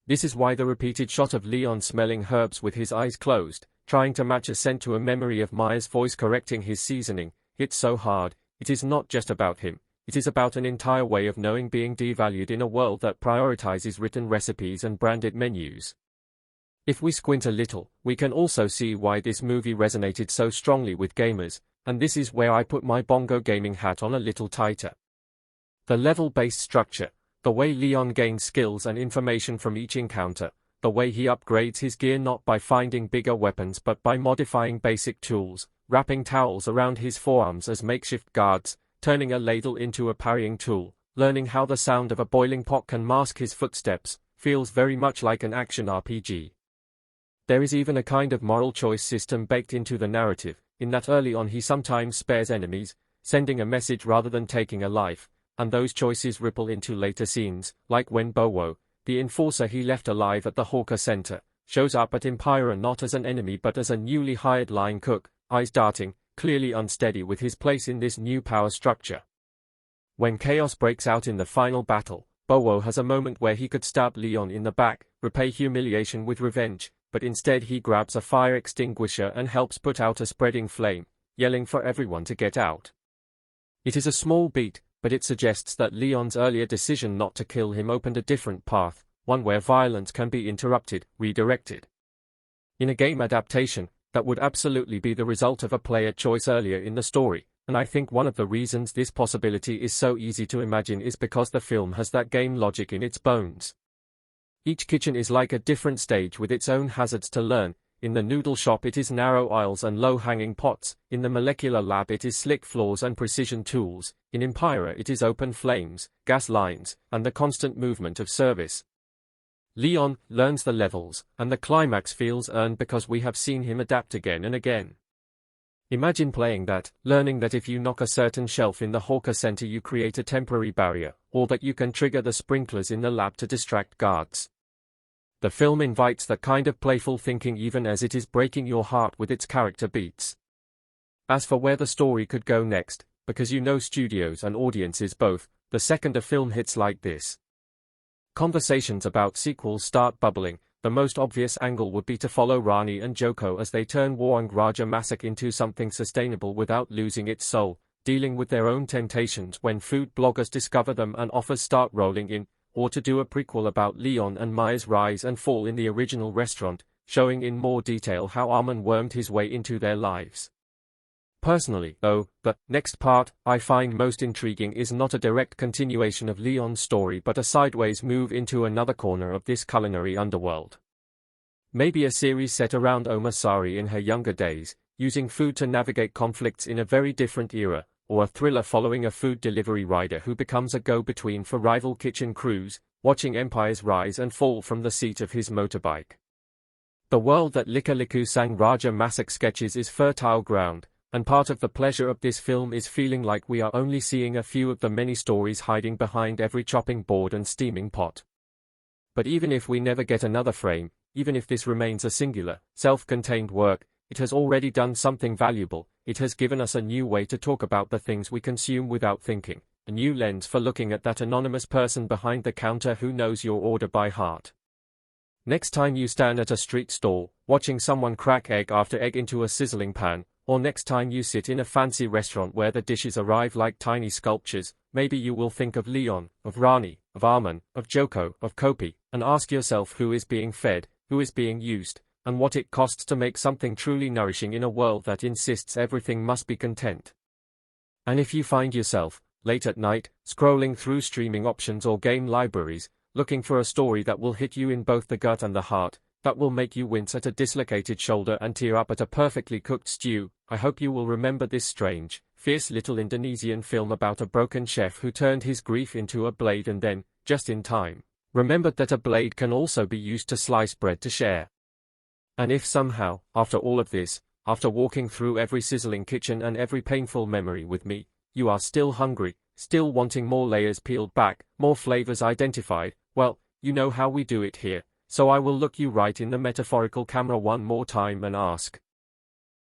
This is why the repeated shot of Leyon smelling herbs with his eyes closed, trying to match a scent to a memory of Maya's voice correcting his seasoning, hits so hard. It is not just about him. It is about an entire way of knowing being devalued in a world that prioritizes written recipes and branded menus. If we squint a little, we can also see why this movie resonated so strongly with gamers, and this is where I put my bongo gaming hat on a little tighter. The level-based structure, the way Leyon gains skills and information from each encounter, the way he upgrades his gear not by finding bigger weapons but by modifying basic tools, wrapping towels around his forearms as makeshift guards, turning a ladle into a parrying tool, learning how the sound of a boiling pot can mask his footsteps, feels very much like an action RPG. There is even a kind of moral choice system baked into the narrative, in that early on he sometimes spares enemies, sending a message rather than taking a life, and those choices ripple into later scenes, like when Bowo, the enforcer he left alive at the hawker center, shows up at Empire not as an enemy but as a newly hired line cook, eyes darting, clearly unsteady with his place in this new power structure. When chaos breaks out in the final battle, Bowo has a moment where he could stab Leyon in the back, repay humiliation with revenge, but instead he grabs a fire extinguisher and helps put out a spreading flame, yelling for everyone to get out. It is a small beat, but it suggests that Leyon's earlier decision not to kill him opened a different path, one where violence can be interrupted, redirected. In a game adaptation, that would absolutely be the result of a player choice earlier in the story, and I think one of the reasons this possibility is so easy to imagine is because the film has that game logic in its bones. Each kitchen is like a different stage with its own hazards to learn. In the noodle shop it is narrow aisles and low-hanging pots, in the molecular lab it is slick floors and precision tools, in Empire it is open flames, gas lines, and the constant movement of service. Leyon learns the levels, and the climax feels earned because we have seen him adapt again and again. Imagine playing that, learning that if you knock a certain shelf in the hawker center you create a temporary barrier, or that you can trigger the sprinklers in the lab to distract guards. The film invites that kind of playful thinking even as it is breaking your heart with its character beats. As for where the story could go next, because you know studios and audiences both, the second a film hits like this, conversations about sequels start bubbling. The most obvious angle would be to follow Rani and Joko as they turn Warang Raja Masak into something sustainable without losing its soul, dealing with their own temptations when food bloggers discover them and offers start rolling in, or to do a prequel about Leyon and Maya's rise and fall in the original restaurant, showing in more detail how Arman wormed his way into their lives. Personally, though, the next part I find most intriguing is not a direct continuation of Leyon's story but a sideways move into another corner of this culinary underworld. Maybe a series set around Omar Sari in her younger days, using food to navigate conflicts in a very different era, or a thriller following a food delivery rider who becomes a go-between for rival kitchen crews, watching empires rise and fall from the seat of his motorbike. The world that Lika Liku Sang Raja Masak sketches is fertile ground, And part of the pleasure of this film is feeling like we are only seeing a few of the many stories hiding behind every chopping board and steaming pot. But even if we never get another frame, even if this remains a singular, self-contained work, it has already done something valuable. It has given us a new way to talk about the things we consume without thinking, a new lens for looking at that anonymous person behind the counter who knows your order by heart. Next time you stand at a street stall, watching someone crack egg after egg into a sizzling pan, or next time you sit in a fancy restaurant where the dishes arrive like tiny sculptures, maybe you will think of Leyon, of Rani, of Arman, of Joko, of Kopi, and ask yourself who is being fed, who is being used, and what it costs to make something truly nourishing in a world that insists everything must be content. And if you find yourself, late at night, scrolling through streaming options or game libraries, looking for a story that will hit you in both the gut and the heart, that will make you wince at a dislocated shoulder and tear up at a perfectly cooked stew, I hope you will remember this strange, fierce little Indonesian film about a broken chef who turned his grief into a blade and then, just in time, remembered that a blade can also be used to slice bread to share. And if somehow, after all of this, after walking through every sizzling kitchen and every painful memory with me, you are still hungry, still wanting more layers peeled back, more flavors identified, well, you know how we do it here, so I will look you right in the metaphorical camera one more time and ask,